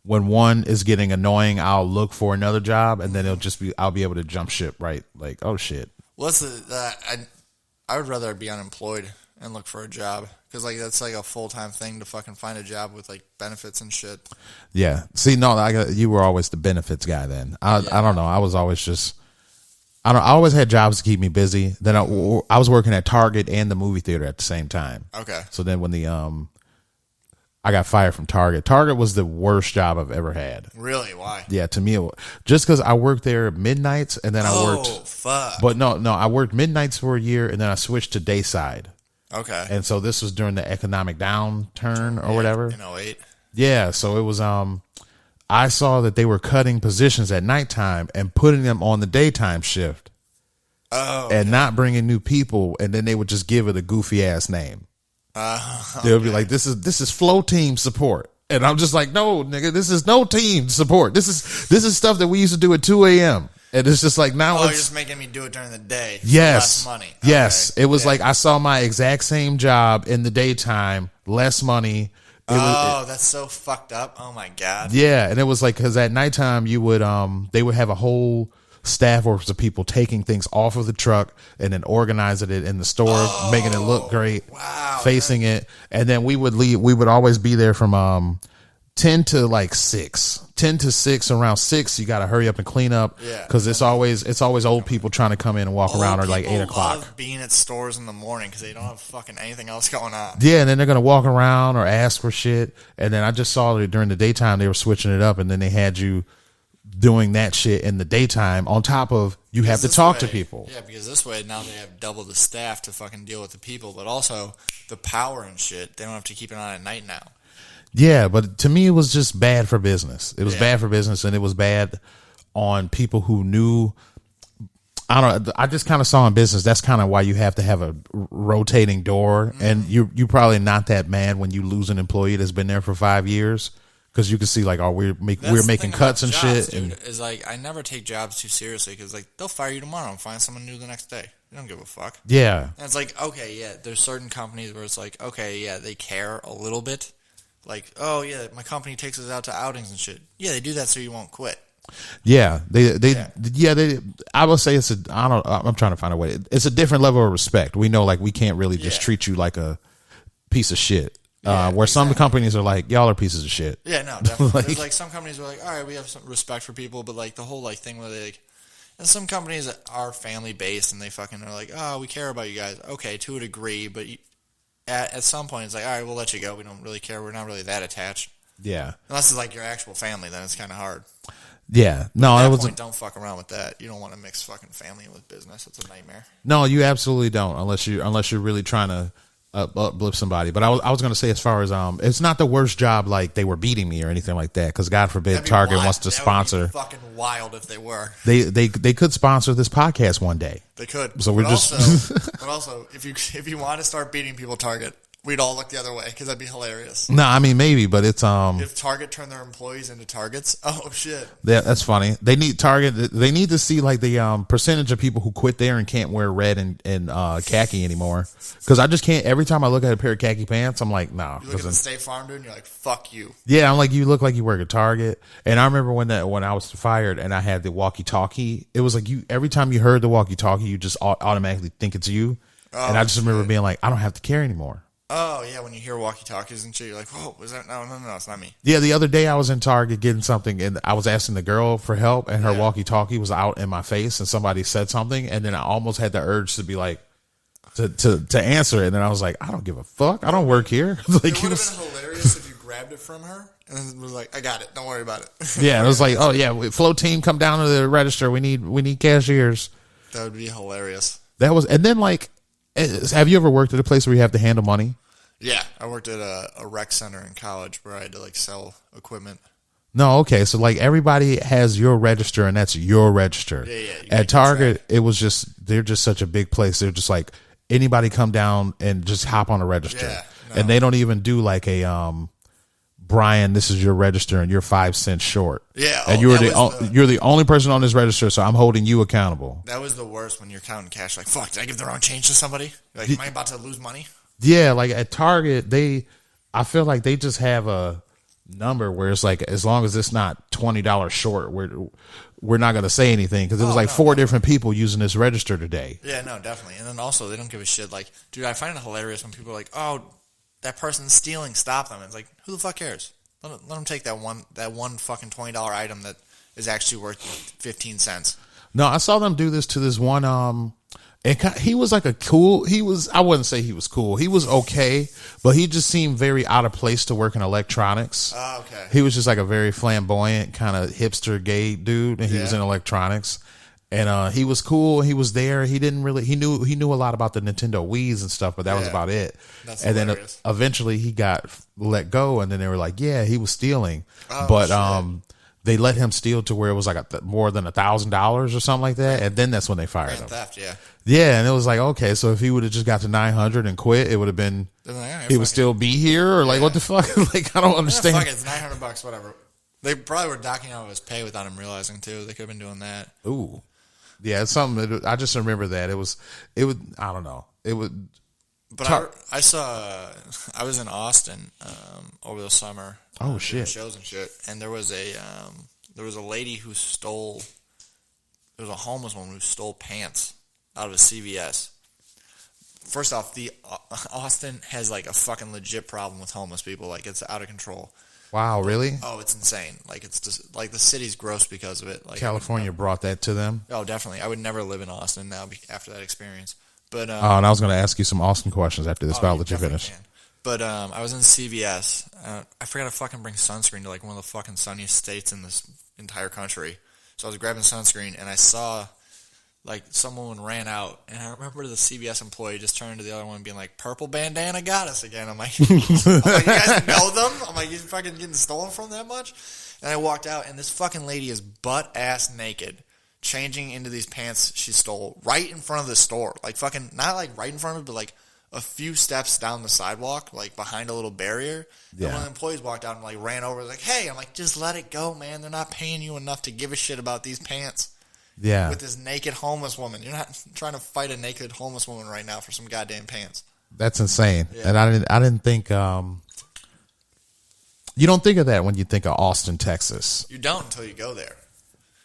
when one is getting annoying, I'll look for another job. And then I'll be able to jump ship, right? Like, oh shit. Well, I would rather be unemployed and look for a job. Because, like, that's like a full-time thing to fucking find a job with, like, benefits and shit. Yeah. See, no, you were always the benefits guy then. I don't know. I was always just. I always had jobs to keep me busy. Then I was working at Target and the movie theater at the same time. Okay. So then when I got fired from Target. Target was the worst job I've ever had. Really? Why? Yeah, to me, just because I worked there midnights and then I worked. Oh, fuck. But no, I worked midnights for a year and then I switched to dayside. Okay. And so this was during the economic downturn or whatever. In 08. Yeah, so it was I saw that they were cutting positions at nighttime and putting them on the daytime shift. Oh. And not bringing new people, and then they would just give it a goofy ass name. Okay. They would be like, "This is flow team support," and I'm just like, "No, nigga, this is no team support. This is stuff that we used to do at 2 a.m." And it's just like now you're it's just making me do it during the day. Yes, For less money. Yes, Okay. it was like I saw my exact same job in the daytime, less money. That's so fucked up. Oh my god. Yeah, and it was like because at nighttime you would they would have a whole staff works of people taking things off of the truck and then organizing it in the store, making it look great, facing it, and then we would leave. We would always be there from 10 to like 6. 10 to 6, around 6 you got to hurry up and clean up because it's always old people trying to come in and walk around, or like 8 o'clock. Love being at stores in the morning because they don't have fucking anything else going on. Yeah, and then they're gonna walk around or ask for shit, and then I just saw that during the daytime they were switching it up, and then they had you doing that shit in the daytime on top of you have to talk to people. Yeah, because this way now they have double the staff to fucking deal with the people, but also the power and shit. They don't have to keep it on at night now. Yeah, but to me, it was just bad for business. It was bad for business, and it was bad on people who knew. I just kind of saw in business, that's kind of why you have to have a rotating door, and you probably not that mad when you lose an employee that's been there for 5 years, because you can see like, oh, we're making cuts and jobs, shit. Dude, is like I never take jobs too seriously because like they'll fire you tomorrow and find someone new the next day. They don't give a fuck. Yeah, and it's like, okay, yeah, there's certain companies where it's like, okay, yeah, they care a little bit. Like, oh yeah, my company takes us out to outings and shit. Yeah, they do that so you won't quit. Yeah, I will say I'm trying to find a way. It's a different level of respect. We know like we can't really just treat you like a piece of shit. Where some companies are like, y'all are pieces of shit. Yeah, no, definitely. There's like some companies are like, all right, we have some respect for people, but like the whole like thing where they like, and some companies that are family based and they fucking are like, oh, we care about you guys. Okay, to a degree, but at some point it's like, all right, we'll let you go. We don't really care. We're not really that attached. Yeah. Unless it's like your actual family, then it's kind of hard. Yeah. No, at that point, don't fuck around with that. You don't want to mix fucking family with business. It's a nightmare. No, you absolutely don't, unless you're really trying to uplift somebody. But I was going to say, as far as it's not the worst job like they were beating me or anything like that, because God forbid Target wants to sponsor. Would be fucking wild if they were. They could sponsor this podcast one day. They could. So we're but also, if you want to start beating people, Target, we'd all look the other way because that'd be hilarious. No, I mean maybe, but it's if Target turned their employees into targets, oh shit. Yeah, that's funny. They need Target. They need to see like the percentage of people who quit there and can't wear red and khaki anymore. Because I just can't. Every time I look at a pair of khaki pants, I'm like, nah. You look at the State Farm dude, and you're like, fuck you. Yeah, I'm like, you look like you work at Target. And I remember when I was fired and I had the walkie-talkie. It was like every time you heard the walkie-talkie, you just automatically think it's you. Oh, and I just remember being like, I don't have to care anymore. Oh, yeah, when you hear walkie-talkies and shit, you're like, whoa, was that? No, it's not me. Yeah, the other day I was in Target getting something, and I was asking the girl for help, and her walkie-talkie was out in my face, and somebody said something, and then I almost had the urge to be like, to answer it, and then I was like, I don't give a fuck. I don't work here. Like, it would have been hilarious if you grabbed it from her, and then was like, I got it. Don't worry about it. Yeah, it was like, oh, yeah, flow team, come down to the register. We need cashiers. That would be hilarious. And then, like, have you ever worked at a place where you have to handle money? Yeah, I worked at a rec center in college where I had to like sell equipment. No, okay, so like everybody has your register, and that's your register. Yeah. At Target, it was they're just such a big place. They're just like anybody come down and just hop on a register, and they don't even do like a Brian, this is your register and you're 5 cents short. Yeah. And you're the only person on this register, so I'm holding you accountable. That was the worst when you're counting cash. Like, fuck, did I give the wrong change to somebody? Like, am I about to lose money? Yeah, like at Target, I feel like they just have a number where it's like, as long as it's not $20 short, we're not going to say anything, because it was four different people using this register today. Yeah, no, definitely. And then also, they don't give a shit. Like, dude, I find it hilarious when people are like, oh, that person's stealing, stop them. It's like, who the fuck cares? Let them take that one fucking $20 item that is actually worth 15 cents. No, I saw them do this to this one. He was like I wouldn't say he was cool. He was okay, but he just seemed very out of place to work in electronics. Oh, okay. He was just like a very flamboyant kind of hipster gay dude, and he was in electronics. And he was cool. He was there. He knew a lot about the Nintendo Wiis and stuff, but that was about it. That's and hilarious. Then eventually he got let go, and then they were like, yeah, he was stealing. Oh, but shit. they let him steal to where it was like more than $1,000 or something like that, and then that's when they fired him. Theft, yeah. Yeah, and it was like, okay, so if he would have just got to 900 and quit, it would have been he would still be here, or like what the fuck? Like, I don't understand. Fuck it, it's $900, whatever. They probably were docking out of his pay without him realizing too. They could have been doing that. Ooh. Yeah, it's something I just remember that it would I don't know. It would. But I was in Austin over the summer. Oh shit! Shows and shit, and there was a lady who stole. There was a homeless woman who stole pants out of a CVS. First off, Austin has like a fucking legit problem with homeless people. Like, it's out of control. Wow, really? Oh, it's insane. Like, it's just like the city's gross because of it. Like, California brought that to them. Oh, definitely. I would never live in Austin now after that experience. But and I was going to ask you some Austin questions after this, but I'll let you finish. Can. But I was in CVS. I forgot to fucking bring sunscreen to like one of the fucking sunniest states in this entire country. So I was grabbing sunscreen, and I saw like some woman ran out, and I remember the CVS employee just turning to the other one and being like, "Purple bandana got us again." I'm like, you guys know them? I'm like, you fucking getting stolen from that much? And I walked out, and this fucking lady is butt-ass naked, changing into these pants she stole right in front of the store. Like, fucking, not like right in front of it, but like a few steps down the sidewalk, like behind a little barrier. Yeah. And one of the employees walked out and like ran over, like, "Hey," I'm like, "just let it go, man. They're not paying you enough to give a shit about these pants." Yeah. With this naked homeless woman. You're not trying to fight a naked homeless woman right now for some goddamn pants. That's insane. Yeah. And I didn't think you don't think of that when you think of Austin, Texas. You don't until you go there.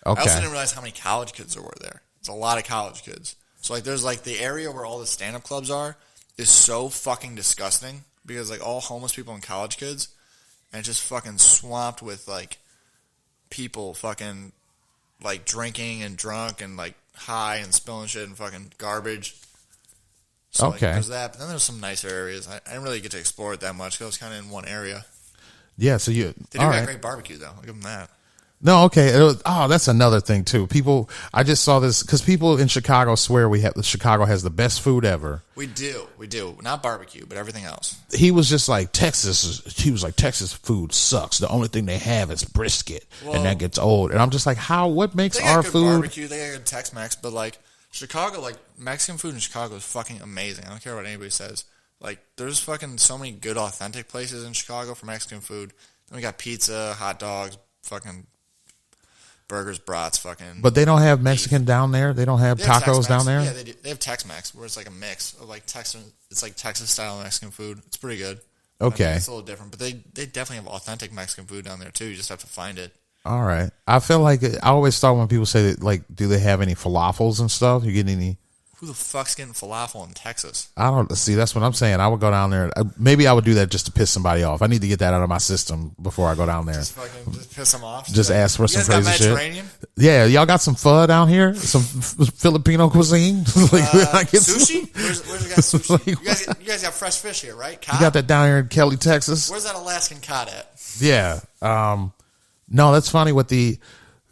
Okay. I also didn't realize how many college kids there were there. It's a lot of college kids. So like there's like the area where all the stand-up clubs are is so fucking disgusting because like all homeless people and college kids, and it's just fucking swamped with like people fucking like drinking and drunk and like high and spilling shit and fucking garbage. So like, there's that. But then there's some nicer areas. I didn't really get to explore it that much because I was kind of in one area. Yeah, so they do got great barbecue though. I'll give them that. No, okay. That's another thing too. I just saw this because people in Chicago swear Chicago has the best food ever. We do. Not barbecue, but everything else. He was just like, Texas food sucks. The only thing they have is brisket, and that gets old. And I'm just like, what makes our food? Barbecue, they got good Tex-Mex, but like Chicago, like Mexican food in Chicago is fucking amazing. I don't care what anybody says. Like, there's fucking so many good authentic places in Chicago for Mexican food. Then we got pizza, hot dogs, fucking burgers, brats, fucking. But they don't have Mexican down there. They don't have tacos down there. Yeah, they do. They have Tex-Mex, where it's like a mix of like Texas. It's like Texas style Mexican food. It's pretty good. Okay, I mean, it's a little different, but they definitely have authentic Mexican food down there too. You just have to find it. All right. I feel like I always thought when people say that, like, do they have any falafels and stuff? You get any? Who the fuck's getting falafel in Texas? I don't see. That's what I'm saying. I would go down there. Maybe I would do that just to piss somebody off. I need to get that out of my system before I go down there. Just piss them off. Just ask for some crazy shit. Mediterranean? Yeah, y'all got some pho down here? Some Filipino cuisine? Sushi? Where's the guy sushi? You guys got fresh fish here, right? Cod? You got that down here in Kelly, Texas? Where's that Alaskan cod at? Yeah. No, that's funny with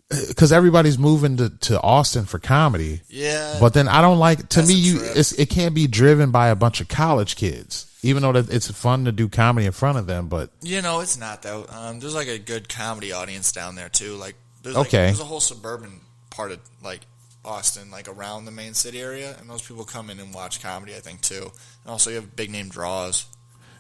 because everybody's moving to Austin for comedy. Yeah. But then I don't like, to me, it can't be driven by a bunch of college kids, even though it's fun to do comedy in front of them. But it's not though. There's like a good comedy audience down there too. Like there's a whole suburban part of like Austin, like around the main city area, and those people come in and watch comedy, I think too. And also you have big name draws.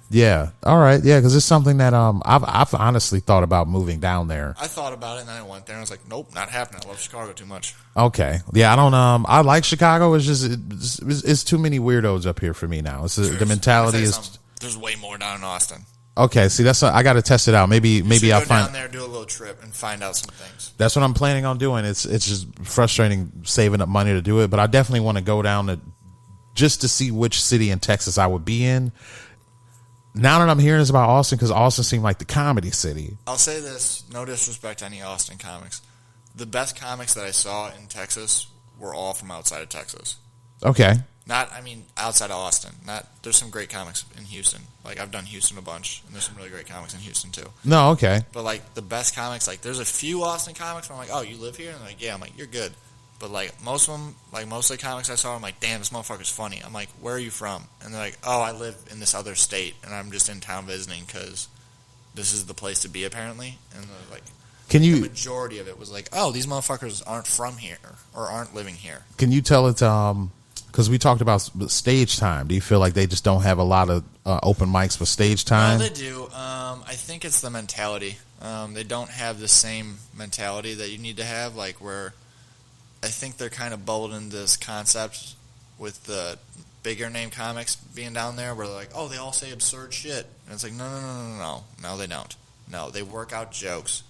Yeah. All right. Yeah, because it's something that I've honestly thought about moving down there. I thought about it, and then I went there, and I was like, nope, not happening. I love Chicago too much. Okay. Yeah, I don't. I like Chicago. It's just it's too many weirdos up here for me now. It's the mentality is. There's way more down in Austin. Okay. See, that's I got to test it out. Maybe I'll go find down there, do a little trip, and find out some things. That's what I'm planning on doing. It's just frustrating saving up money to do it, but I definitely want to go down to just to see which city in Texas I would be in. Now that I'm hearing this about Austin, because Austin seemed like the comedy city. I'll say this, no disrespect to any Austin comics. The best comics that I saw in Texas were all from outside of Texas. Okay. Outside of Austin. There's some great comics in Houston. Like, I've done Houston a bunch, and there's some really great comics in Houston, too. No, okay. But, like, the best comics, like, there's a few Austin comics where I'm like, oh, you live here? And they're like, yeah. I'm like, you're good. But, like, most of them, like, most of the comics I saw, I'm like, damn, this motherfucker's funny. I'm like, where are you from? And they're like, oh, I live in this other state, and I'm just in town visiting because this is the place to be, apparently. And they're like, the majority of it was like, oh, these motherfuckers aren't from here or aren't living here. Can you tell it, because we talked about stage time. Do you feel like they just don't have a lot of open mics for stage time? No, they do. I think it's the mentality. They don't have the same mentality that you need to have, like, where I think they're kind of bold in this concept with the bigger name comics being down there where they're like, oh, they all say absurd shit. And it's like, no. No, they don't. No, they work out jokes,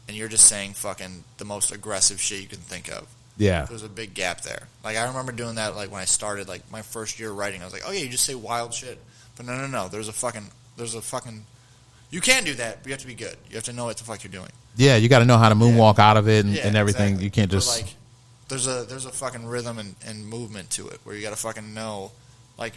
and you're just saying fucking the most aggressive shit you can think of. Yeah. There's a big gap there. Like, I remember doing that, like, when I started, like, my first year writing. I was like, oh, yeah, you just say wild shit. But no. There's a fucking, you can do that, but you have to be good. You have to know what the fuck you're doing. Yeah, you got to know how to moonwalk out of it and everything. Exactly. You can't just... But, like, there's a fucking rhythm and movement to it where you got to fucking know, like,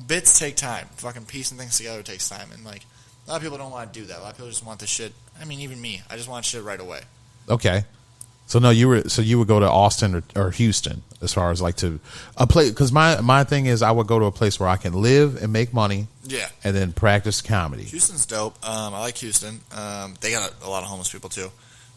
bits take time. Fucking piecing things together takes time. And, like, a lot of people don't want to do that. A lot of people just want the shit. I mean, even me. I just want shit right away. Okay. So no, you would go to Austin or Houston as far as like to a place, because my thing is I would go to a place where I can live and make money, and then practice comedy. Houston's dope. I like Houston. They got a lot of homeless people too,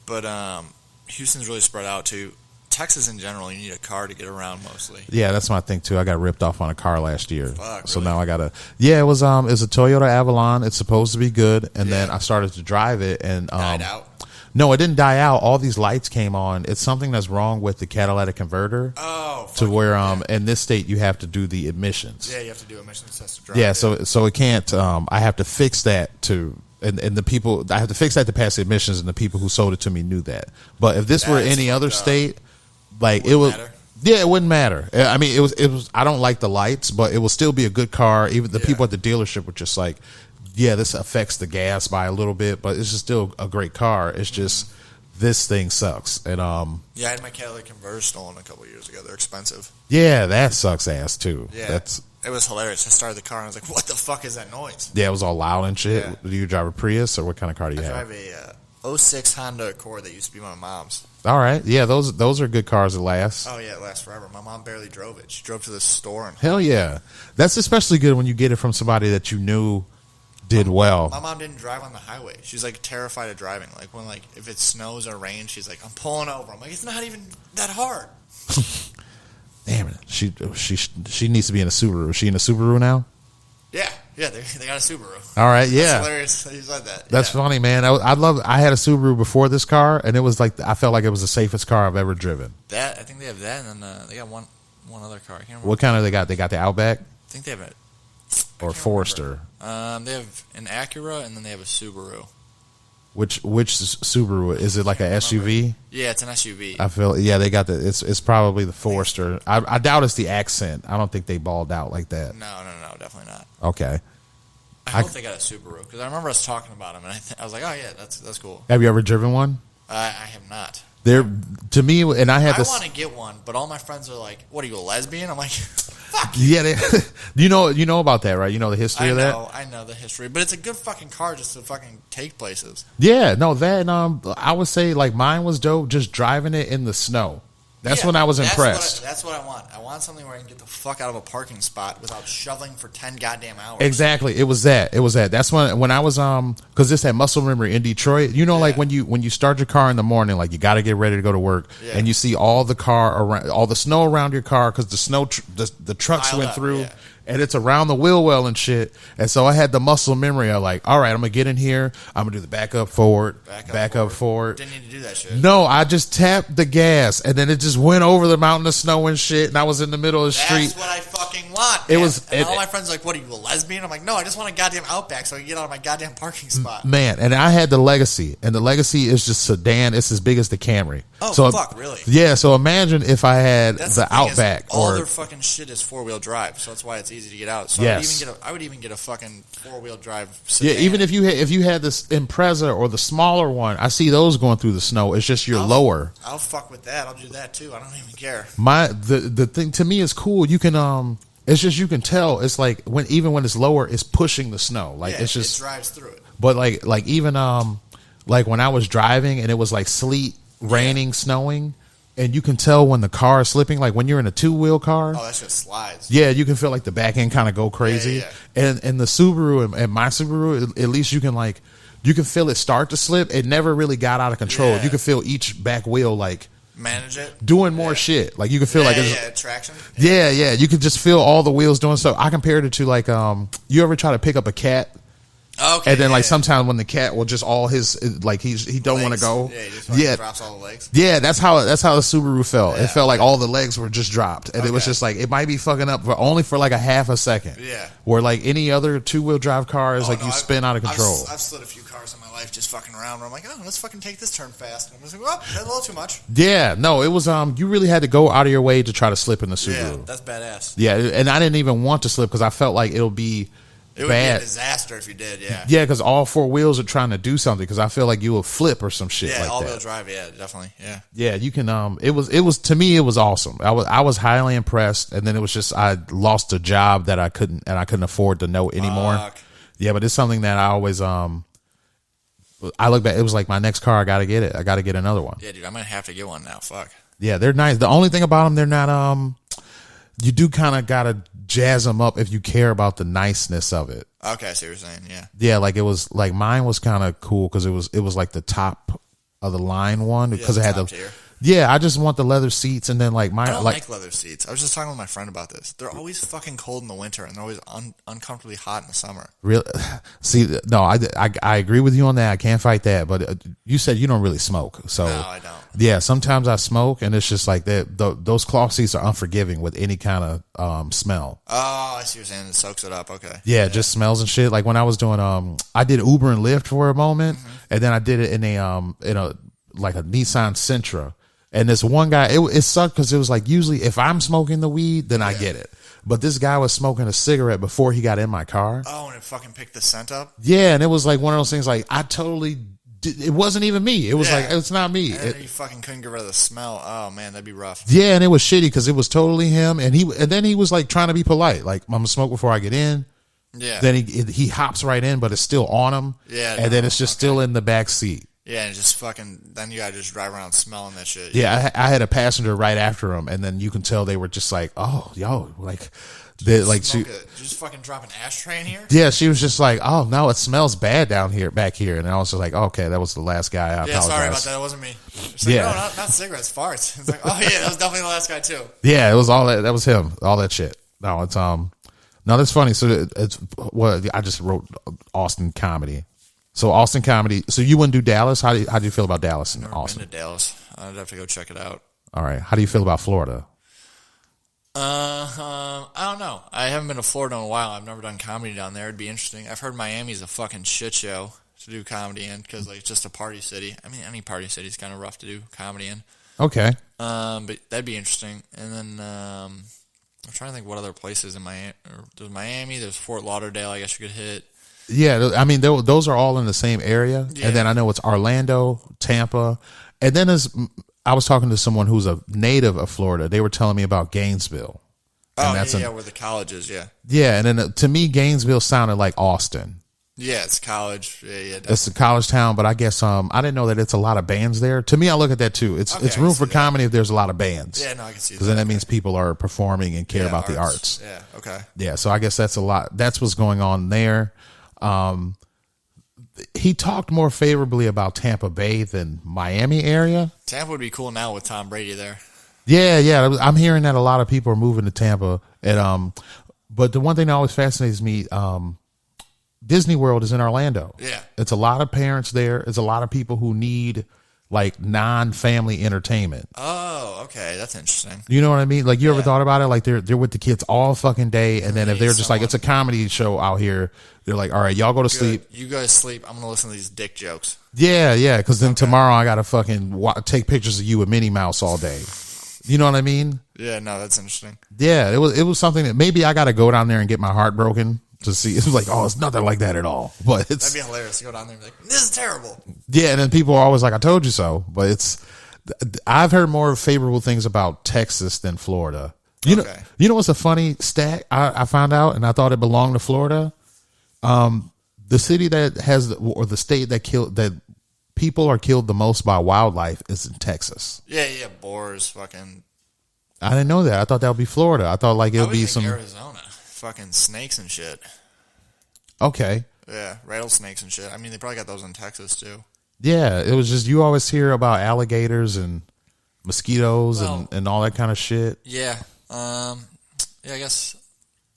but Houston's really spread out too. Texas in general, you need a car to get around mostly. Yeah, that's my thing too. I got ripped off on a car last year, so really? Now I gotta. Yeah, it was a Toyota Avalon. It's supposed to be good, and then I started to drive it and died out. No, it didn't die out. All these lights came on. It's something that's wrong with the catalytic converter. Oh, to where in this state you have to do the emissions. Yeah, you have to do emissions tests to drive. Yeah, so it can't. I have to fix that to. And the people, I have to fix that to pass the emissions, and the people who sold it to me knew that. But if this were any other state, like it would, it wouldn't matter. I mean, it was. I don't like the lights, but it will still be a good car. Even the people at the dealership were just like, yeah, this affects the gas by a little bit, but it's just still a great car. It's just this thing sucks. And I had my catalytic converter stolen a couple of years ago. They're expensive. Yeah, that sucks ass too. Yeah, it was hilarious. I started the car and I was like, what the fuck is that noise? Yeah, it was all loud and shit. Yeah. Do you drive a Prius or what kind of car do you have? I drive a 06 Honda Accord that used to be my mom's. All right. Yeah, those are good cars that last. Oh, yeah, it lasts forever. My mom barely drove it. She drove to the store. And hell yeah. That's especially good when you get it from somebody that you knew did well. My mom didn't drive on the highway. She's like terrified of driving. Like when if it snows or rains, she's like, I'm pulling over. I'm like, it's not even that hard. Damn it. She needs to be in a Subaru. Is she in a Subaru now? Yeah, they got a Subaru. All right, yeah. That's hilarious that you said that. That's funny, man. I had a Subaru before this car, and it was like I felt like it was the safest car I've ever driven. I think they have that, and then they got one other car. I can't remember. What kind of they got? They got the Outback? I think they have it. Or Forester. They have an Acura, and then they have a Subaru. Which Subaru is it? Like a SUV? Yeah, it's an SUV. I feel they got the. It's probably the Forester. I doubt it's the Accent. I don't think they balled out like that. No, definitely not. Okay. I hope they got a Subaru because I remember us talking about them, and I was like, oh yeah, that's cool. Have you ever driven one? I have not. They're to me, and I want to get one, but all my friends are like, "What are you, a lesbian?" I'm like, "Fuck." Yeah, you know about that, right? You know the history of that. I know the history, but it's a good fucking car just to fucking take places. Yeah, no, that I would say like mine was dope. Just driving it in the snow. That's when I was impressed. That's what I want. I want something where I can get the fuck out of a parking spot without shoveling for 10 goddamn hours. Exactly. It was that. That's when I was because this had muscle memory in Detroit. You know, like when you start your car in the morning, like you got to get ready to go to work, and you see all the snow around your car because the snow the trucks went through, and it's around the wheel well and shit. And so I had the muscle memory of like, all right, I'm gonna get in here. I'm gonna do the back up forward. Didn't need to do that shit. No, I just tapped the gas, and then it just went over the mountain of snow and shit. And I was in the middle of the street. That's what I fucking want. It man. was. And all my friends are like, "What are you, a lesbian?" I'm like, "No, I just want a goddamn Outback so I can get out of my goddamn parking spot." Man, and I had the Legacy, and the Legacy is just sedan. It's as big as the Camry. Oh, so, fuck, really? Yeah, so imagine if I had That's the Outback. All their fucking shit is 4-wheel drive, so that's why it's easy to get out. So yes. I would even get a fucking 4-wheel drive Yeah, sedan. even if you had this Impreza or the smaller one, I see those going through the snow. It's just lower. I'll fuck with that. I'll do that too. I don't even care. The thing to me is cool. You can it's just you can tell. It's like even when it's lower, it's pushing the snow. Like it's just it drives through it. But like even like when I was driving and it was like sleet, raining, snowing. And you can tell when the car is slipping, like when you're in a 2-wheel car. Oh, that shit slides. Yeah, you can feel like the back end kind of go crazy. Yeah. And the Subaru and my Subaru, at least you can feel it start to slip. It never really got out of control. Yeah. You can feel each back wheel like manage it, doing more shit. Like you can feel like it's traction. Yeah, you can just feel all the wheels doing stuff. I compared it to like you ever try to pick up a cat. Okay, and then sometimes when the cat will just all his like he don't want to go. Yeah, he just drops all the legs. Yeah, that's how the Subaru felt. It felt like all the legs were just dropped, and it was just like it might be fucking up for only for like a half a second. Yeah, where like any other 2-wheel drive car is you spin out of control. I've slid a few cars in my life just fucking around where I'm like, oh, let's fucking take this turn fast. And I'm just like, well, that's a little too much. Yeah, no, it was you really had to go out of your way to try to slip in the Subaru. Yeah, that's badass. Yeah, and I didn't even want to slip because I felt like it would be bad. Be a disaster if you did, yeah. Yeah, because all 4 wheels are trying to do something. Because I feel like you will flip or some shit like that. Yeah, all-wheel drive, yeah, definitely, yeah. Yeah, you can. It was to me, it was awesome. I was highly impressed, and then it was just I lost a job that I couldn't afford to know anymore. Fuck. Yeah, but it's something that I always I look back. It was like my next car. I got to get it. I got to get another one. Yeah, dude, I might have to get one now. Fuck. Yeah, they're nice. The only thing about them, they're not. You do kind of gotta jazz them up if you care about the niceness of it. Okay, I see what you're saying. Yeah. Yeah, like it was like mine was kind of cool because it was like the top of the line one because it had the tier. Yeah, I just want the leather seats and then like my I don't like leather seats. I was just talking with my friend about this. They're always fucking cold in the winter and they're always uncomfortably hot in the summer. Really? See, no, I agree with you on that. I can't fight that. But you said you don't really smoke, so no, I don't. Yeah, sometimes I smoke and it's just like that. Those cloth seats are unforgiving with any kind of smell. Oh, I see what you're saying. It soaks it up. Okay. Yeah, just smells and shit. Like when I was doing I did Uber and Lyft for a moment, and then I did it in a like a Nissan Sentra. And this one guy, it sucked because it was like usually if I'm smoking the weed, then I get it. But this guy was smoking a cigarette before he got in my car. Oh, and it fucking picked the scent up? Yeah, and it was like one of those things like I totally it wasn't even me. It was like, it's not me. And you fucking couldn't get rid of the smell. Oh, man, that'd be rough. Yeah, and it was shitty because it was totally him. And then he was like trying to be polite. Like, I'm going to smoke before I get in. Yeah. Then he hops right in, but it's still on him. Yeah. And then it's just still in the back seat. Yeah, and just fucking, then you gotta just drive around smelling that shit. Yeah, I had a passenger right after him, and then you can tell they were just like, oh, yo, like, she just fucking drop an ashtray in here? Yeah, she was just like, oh, no, it smells bad back here. And I was just like, okay, that was the last guy. I apologize. Sorry about that. It wasn't me. It's like, no, not cigarettes, farts. It's like, oh, yeah, that was definitely the last guy, too. Yeah, it was all that. That was him. All that shit. No, it's, no, that's funny. So it's, I just wrote Austin comedy. So Austin comedy. So you wouldn't do Dallas? How do you feel about Dallas and Austin? I've been to Dallas. I'd have to go check it out. All right. How do you feel about Florida? I don't know. I haven't been to Florida in a while. I've never done comedy down there. It'd be interesting. I've heard Miami's a fucking shit show to do comedy in because like it's just a party city. I mean, any party city is kind of rough to do comedy in. Okay. But that'd be interesting. And then I'm trying to think what other places in Miami. There's Miami. There's Fort Lauderdale. I guess you could hit. Yeah, I mean, those are all in the same area. Yeah. And then I know it's Orlando, Tampa. And then I was talking to someone who's a native of Florida. They were telling me about Gainesville. And where the college is, yeah. Yeah, and then to me, Gainesville sounded like Austin. Yeah, it's college. Yeah, definitely. It's a college town, but I guess I didn't know that it's a lot of bands there. To me, I look at that too. It's room for comedy if there's a lot of bands. Yeah, no, I can see that. Because then that means people are performing and care about the arts. Yeah, okay. Yeah, so I guess that's a lot. That's what's going on there. He talked more favorably about Tampa Bay than Miami area. Tampa would be cool now with Tom Brady there. Yeah. I'm hearing that a lot of people are moving to Tampa, and But the one thing that always fascinates me, Disney World is in Orlando. Yeah. It's a lot of parents there. It's a lot of people who need like non-family entertainment. Oh, okay. That's interesting. You know what I mean? Like, you ever thought about it? Like, they're with the kids all fucking day, and then if they're just like, it's a comedy show out here, they're like, all right, y'all go to sleep. You guys sleep. I'm gonna listen to these dick jokes. Yeah, because then tomorrow I gotta fucking take pictures of you with Minnie Mouse all day. You know what I mean? Yeah, no, that's interesting. Yeah, it was something that maybe I gotta go down there and get my heart broken to see. It was like, oh, it's nothing like that at all. But it's That'd be hilarious to go down there and be like, this is terrible. yeah, and then people are always like, I told you so. But I've heard more favorable things about Texas than Florida. You know what's a funny stat I found out, and I thought it belonged to Florida? The city that has, or the state that people are killed the most by wildlife is in Texas. Yeah, boars, fucking. I didn't know that. I thought that would be Florida. I thought like it would be some Arizona, fucking snakes and shit. Okay. Yeah, rattlesnakes and shit. I mean, they probably got those in Texas too. Yeah, it was just, you always hear about alligators and mosquitoes and all that kind of shit. Yeah. Yeah, I guess.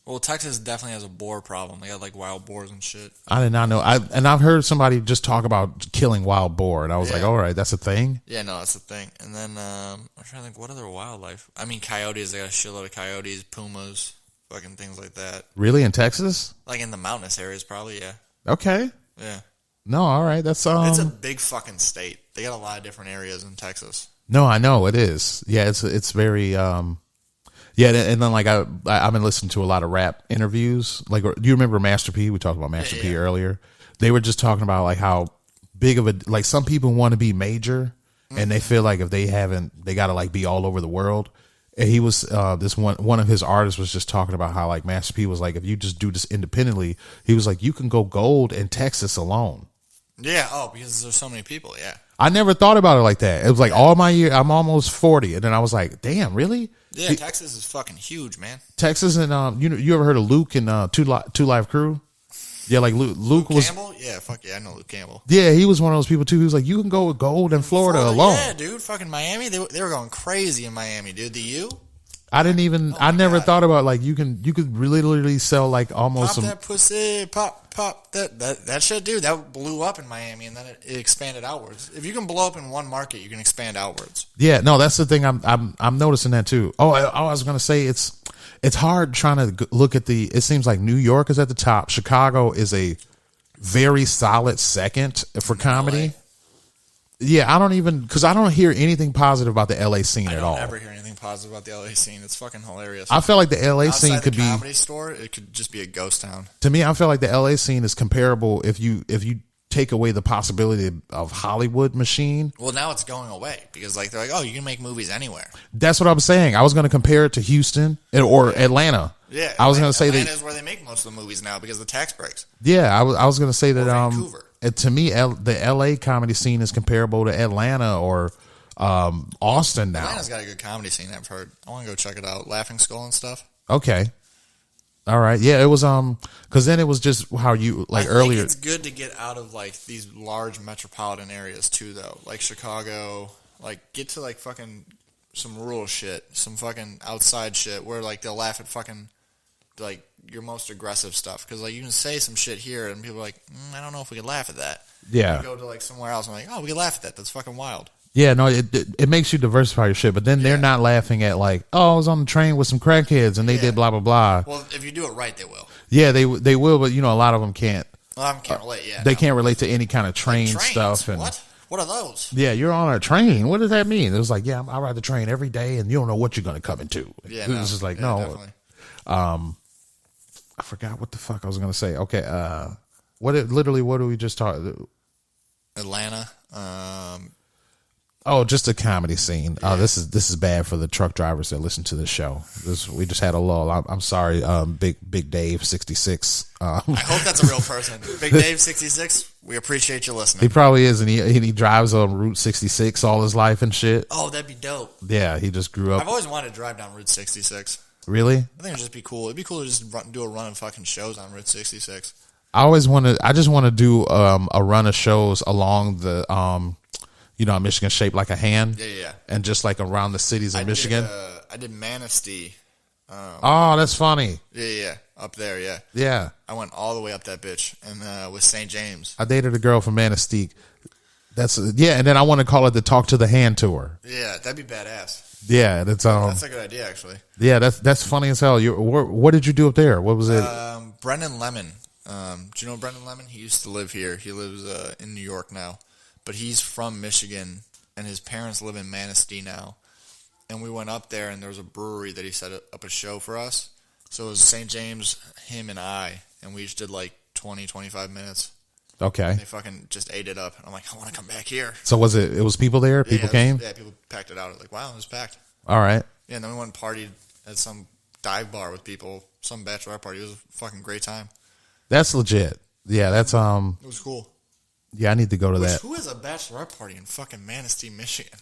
Well, Texas definitely has a boar problem. They got like wild boars and shit. I did not know. I've heard somebody just talk about killing wild boar, and I was like, all right, that's a thing. Yeah, no, that's the thing. And then I'm trying to think, what other wildlife? I mean, coyotes. They got a shitload of coyotes, pumas, fucking things like that. Really, in Texas? Like in the mountainous areas, probably. Yeah. Okay. Yeah. No, all right. That's It's a big fucking state. They got a lot of different areas in Texas. No, I know it is. Yeah, it's very yeah, and then like I've been listening to a lot of rap interviews. Like, do you remember Master P? We talked about Master P earlier. They were just talking about like how big of a, like, some people want to be major, and they feel like if they haven't, they got to like be all over the world. And he was this one of his artists was just talking about how like Master P was like, if you just do this independently, he was like, you can go gold in Texas alone. Yeah. Oh, because there's so many people. Yeah. I never thought about it like that. It was like all my year, I'm almost 40, and then I was like, damn, really? Yeah, Texas is fucking huge, man. Texas, and you ever heard of Luke and Two Live Crew? Yeah, like Luke was Campbell. Yeah, fuck yeah, I know Luke Campbell. Yeah, he was one of those people too. He was like, you can go with gold in Florida alone. Yeah, dude, fucking Miami. They were going crazy in Miami, dude. The U. I didn't even. I never thought about like you could literally sell like almost pop that pussy, pop that shit, dude. That blew up in Miami, and then it expanded outwards. If you can blow up in one market, you can expand outwards. Yeah, no, that's the thing. I'm noticing that too. Oh, I was gonna say it's hard trying to look at the. It seems like New York is at the top. Chicago is a very solid second for comedy. Yeah, I don't even, because I don't hear anything positive about the LA scene at all. I don't ever hear anything positive about the LA scene. It's fucking hilarious. I feel like the LA scene could be comedy store. It could just be a ghost town. To me, I feel like the LA scene is comparable if you take away the possibility of Hollywood machine. Well, now it's going away because like they're like, oh, you can make movies anywhere. That's what I'm saying. I was going to compare it to Houston or Atlanta. Yeah, I was going to say Atlanta is where they make most of the movies now because of the tax breaks. Yeah, I was going to say that. Vancouver. To me, the LA comedy scene is comparable to Atlanta or Austin now. Atlanta's got a good comedy scene, I've heard. I want to go check it out. Laughing Skull and stuff. Okay. All right. Yeah, it was because then it was just how you like earlier. It's good to get out of like these large metropolitan areas too, though. Like Chicago, like get to like fucking some rural shit, some fucking outside shit where like they'll laugh at fucking like your most aggressive stuff, because like you can say some shit here and people are like, I don't know if we could laugh at that. Yeah. You go to like somewhere else and like, oh, we could laugh at that. That's fucking wild. Yeah, no, it makes you diversify your shit, but then they're not laughing at like, oh, I was on the train with some crackheads and they did blah blah blah. Well, if you do it right, they will. Yeah, they will, but you know, a lot of them can't. A lot of them can't relate. Yeah, they can't relate to any kind of train like stuff. And what are those? Yeah, you're on a train. What does that mean? It was like, yeah, I ride the train every day, and you don't know what you're going to come into. Yeah, it's just like definitely. I forgot what the fuck I was going to say. Okay, what do we just talk? Atlanta. Oh, just a comedy scene. Oh, this is bad for the truck drivers that listen to this show. We just had a lull. I'm sorry, Big Dave 66. I hope that's a real person. Big Dave 66. We appreciate you listening. He probably is, and he drives on Route 66 all his life and shit. Oh, that'd be dope. Yeah, he just grew up. I've always wanted to drive down Route 66. Really? I think it'd just be cool. It'd be cool to just do a run of fucking shows on Route 66. I just want to do a run of shows along the Michigan shaped like a hand. Yeah. And just like around the cities of Michigan. I did Manistee. Oh, that's funny. Yeah. Up there, yeah. Yeah. I went all the way up that bitch, and with St. James. I dated a girl from Manistee. And then I want to call it the Talk to the Hand tour. Yeah, that'd be badass. Yeah, that's a good idea, actually. Yeah, that's funny as hell. What did you do up there? What was it? Brendan Lemon. Do you know Brendan Lemon? He used to live here. He lives in New York now, but he's from Michigan, and his parents live in Manistee now. And we went up there, and there was a brewery that he set up a show for us. So it was St. James, him, and I, and we just did like 20, 25 minutes. Okay. And they fucking just ate it up. And I'm like, I want to come back here. So it was people there? People came? Yeah, people packed it out. Like, wow, it was packed. All right. Yeah, and then we went and partied at some dive bar with people, some bachelorette party. It was a fucking great time. That's legit. Yeah, that's It was cool. Yeah, I need to go to that. Who has a bachelorette party in fucking Manistee, Michigan?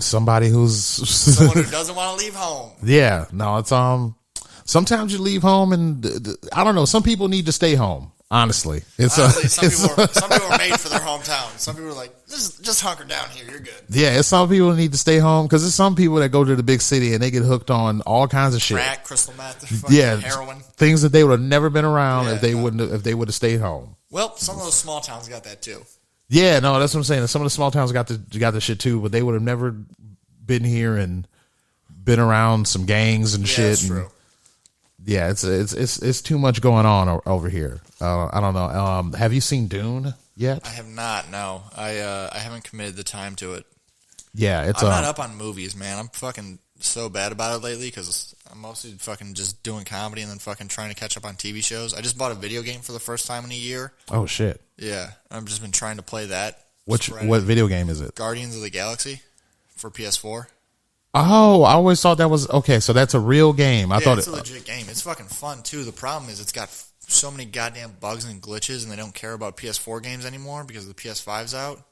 Somebody who's someone who doesn't want to leave home. Yeah, no, it's sometimes you leave home and I don't know, some people need to stay home. Honestly, some people are made for their hometown. Some people are like, just hunker down here, you're good. Yeah, it's some people need to stay home because there's some people that go to the big city and they get hooked on all kinds of shit. Crack, crystal meth, heroin, things that they would have never been around if they would have stayed home. Well, some of those small towns got that too. Yeah, no, that's what I'm saying. Some of the small towns got the shit too, but they would have never been here and been around some gangs and shit. That's true. Yeah, it's too much going on over here. I don't know. Have you seen Dune yet? I have not. No, I haven't committed the time to it. Yeah, I'm not up on movies, man. I'm fucking so bad about it lately because I'm mostly fucking just doing comedy and then fucking trying to catch up on TV shows. I just bought a video game for the first time in a year. Oh shit! Yeah, I've just been trying to play that. What video game is it? Guardians of the Galaxy for PS4. Oh, I always thought that was okay. So that's a real game. I thought it's a legit game. It's fucking fun too. The problem is it's got so many goddamn bugs and glitches, and they don't care about PS4 games anymore because the PS5's out.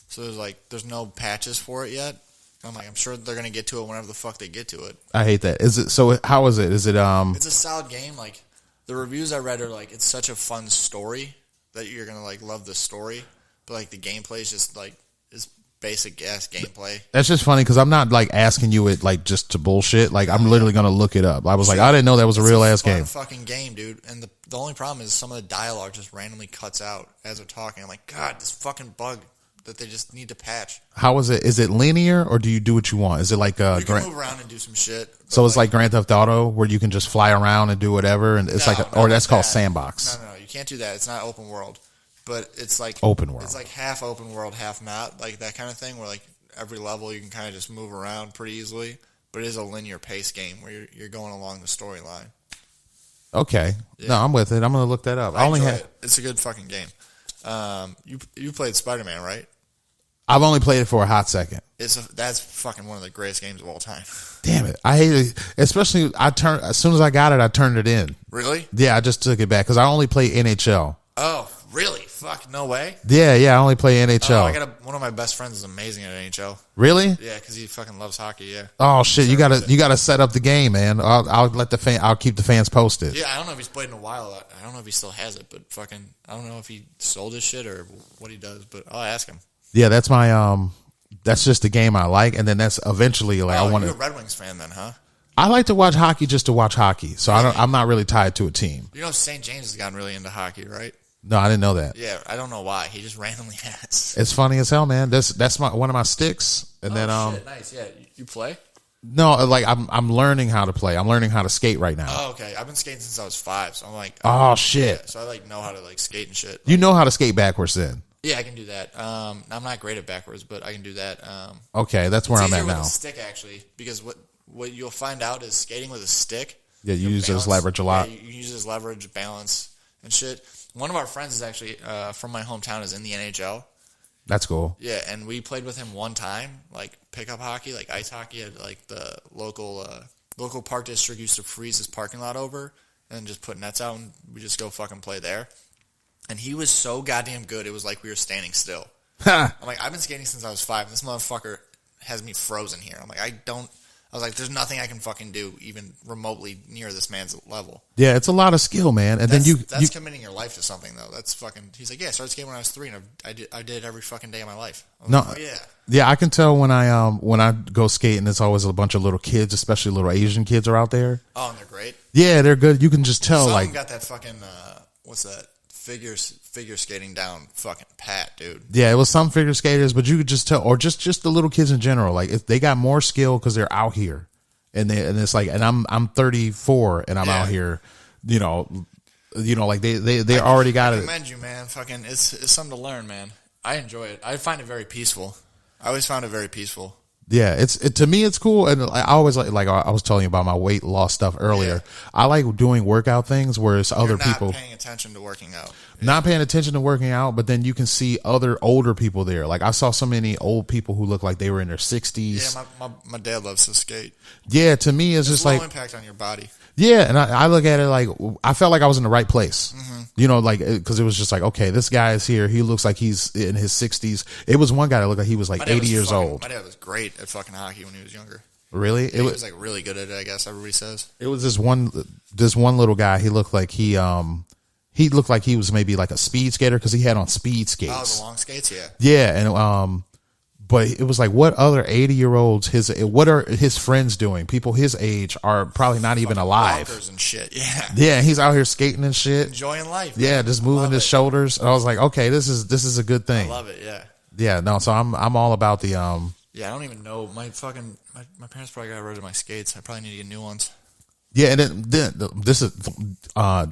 So there's no patches for it yet. I'm sure they're gonna get to it whenever the fuck they get to it. I hate that. Is it so? How is it? Is it It's a solid game. Like the reviews I read are like it's such a fun story that you're gonna like love the story, but like the gameplay is just like is basic ass gameplay. That's just funny because I'm not like asking you it like just to bullshit. Like I'm literally gonna look it up. I was like, I didn't know that was a real ass game. Fucking game, dude. And the only problem is some of the dialogue just randomly cuts out as they're talking. I'm like, God, this fucking bug that they just need to patch. How is it? Is it linear or do you do what you want? Is it like you can move around and do some shit? So it's like Grand Theft Auto where you can just fly around and do whatever, and it's or that's called sandbox. No, you can't do that. It's not open world. But it's like open world. It's like half open world, half not, like that kind of thing. Where like every level you can kind of just move around pretty easily. But it is a linear pace game where you're going along the storyline. Okay, yeah. No, I'm with it. I'm gonna look that up. I only had it. It's a good fucking game. You played Spider-Man, right? I've only played it for a hot second. That's fucking one of the greatest games of all time. Damn it, I hate it. Especially as soon as I got it, I turned it in. Really? Yeah, I just took it back because I only play NHL. Oh, really? Fuck, no way. Yeah, I only play NHL. Oh, I got one of my best friends is amazing at NHL. Really? Yeah, because he fucking loves hockey. Yeah. Oh shit, you gotta set up the game, man. I'll keep the fans posted. Yeah, I don't know if he's played in a while. I don't know if he still has it, but fucking, I don't know if he sold his shit or what he does, but I'll ask him. Yeah, that's my that's just the game I like, and then that's eventually like I want to. You're a Red Wings fan then, huh? I like to watch hockey just to watch hockey, so I'm not really tied to a team. You know, St. James has gotten really into hockey, right? No, I didn't know that. Yeah, I don't know why. He just randomly has. It's funny as hell, man. That's one of my sticks, and then shit, nice. Yeah, you play? No, like I'm learning how to play. I'm learning how to skate right now. Oh, okay. I've been skating since I was 5, so I'm like, oh shit. Yeah, so I like know how to like skate and shit. You know how to skate backwards then? Yeah, I can do that. I'm not great at backwards, but I can do that. Okay, that's where I'm at now. With a stick actually, because what you'll find out is skating with a stick. Yeah, you use this leverage a lot. Yeah, you use this leverage, balance, and shit. One of our friends is actually from my hometown is in the NHL. That's cool. Yeah, and we played with him one time, like pickup hockey, like ice hockey at like the local park district used to freeze his parking lot over and just put nets out, and we just go fucking play there. And he was so goddamn good, it was like we were standing still. I'm like, I've been skating since I was 5. This motherfucker has me frozen here. I'm like, I was like, there's nothing I can fucking do even remotely near this man's level. Yeah, it's a lot of skill, man. And that's committing your life to something, though. That's fucking. He's like, yeah, I started skating when I was 3, and I did it every fucking day of my life. No, like, oh, yeah. Yeah, I can tell when I go skating, it's always a bunch of little kids, especially little Asian kids are out there. Oh, and they're great. Yeah, they're good. You can just tell. Some like got that fucking what's that figure skating down fucking pat, dude. Yeah, it was some figure skaters, but you could just tell, or just the little kids in general. Like if they got more skill because they're out here, and it's like, and I'm 34 and I'm out here, you know, like they already got it. I recommend you, man. Fucking, it's something to learn, man. I enjoy it. I find it very peaceful. I always found it very peaceful. Yeah, to me it's cool, and I always like I was telling you about my weight loss stuff earlier. Yeah. I like doing workout things where it's other people not paying attention to working out. Not paying attention to working out, but then you can see other older people there. Like I saw so many old people who look like they were in their 60s. Yeah, my dad loves to skate. Yeah, to me it's just low like impact on your body. Yeah, and I look at it like I felt like I was in the right place. Mm-hmm. You know, like because it was just like, okay, this guy is here. He looks like he's in his 60s. It was one guy that looked like he was like 80 years old. My dad was great at fucking hockey when he was younger. Really? Yeah, he was like really good at it, I guess everybody says. It was this one little guy. He looked like he looked like he was maybe like a speed skater because he had on speed skates. Oh, the long skates, yeah. Yeah, and but it was like, what other 80-year-olds? What are his friends doing? People his age are probably not even alive. Walkers and shit. Yeah. Yeah, he's out here skating and shit, enjoying life. Yeah, man. just moving his shoulders. And I was like, okay, this is a good thing. I love it. Yeah. Yeah. No, so I'm all about the Yeah, I don't even know my parents probably got rid of my skates. I probably need to get new ones. Yeah, and then this is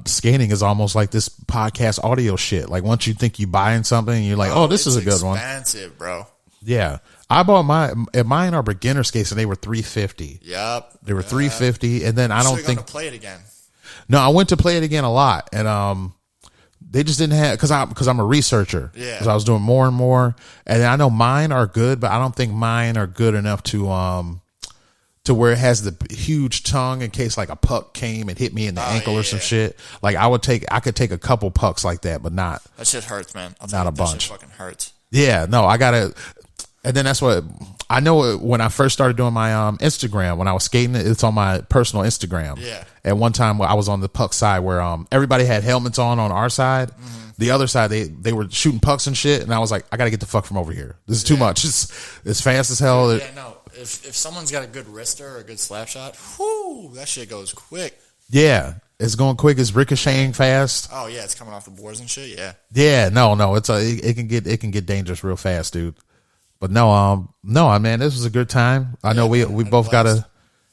skating is almost like this podcast audio shit. Like once you think you buying something, you're like, oh, this is a good one. Expensive, bro. Yeah, I bought mine are beginner skates and they were $350. Yep, they were $350, and then I don't think to play it again. No, I went to play it again a lot, and they just didn't have because I'm a researcher. Yeah, because I was doing more and more, and I know mine are good, but I don't think mine are good enough to where it has the huge tongue in case like a puck came and hit me in the ankle or some shit. Like I could take a couple pucks like that, but not that shit hurts, man. Not a bunch. That shit fucking hurts. Yeah, no, I gotta. And then that's what I know when I first started doing my Instagram, when I was skating, it's on my personal Instagram. Yeah. At one time I was on the puck side where everybody had helmets on our side. Mm-hmm. The other side they were shooting pucks and shit, and I was like, I got to get the fuck from over here. This is too much. It's fast as hell. Yeah, no. If someone's got a good wrister or a good slap shot, whoo, that shit goes quick. Yeah. It's going quick. It's ricocheting fast. Oh yeah, it's coming off the boards and shit. Yeah. Yeah. No. It can get dangerous real fast, dude. But no, man, this was a good time. I know we both gotta.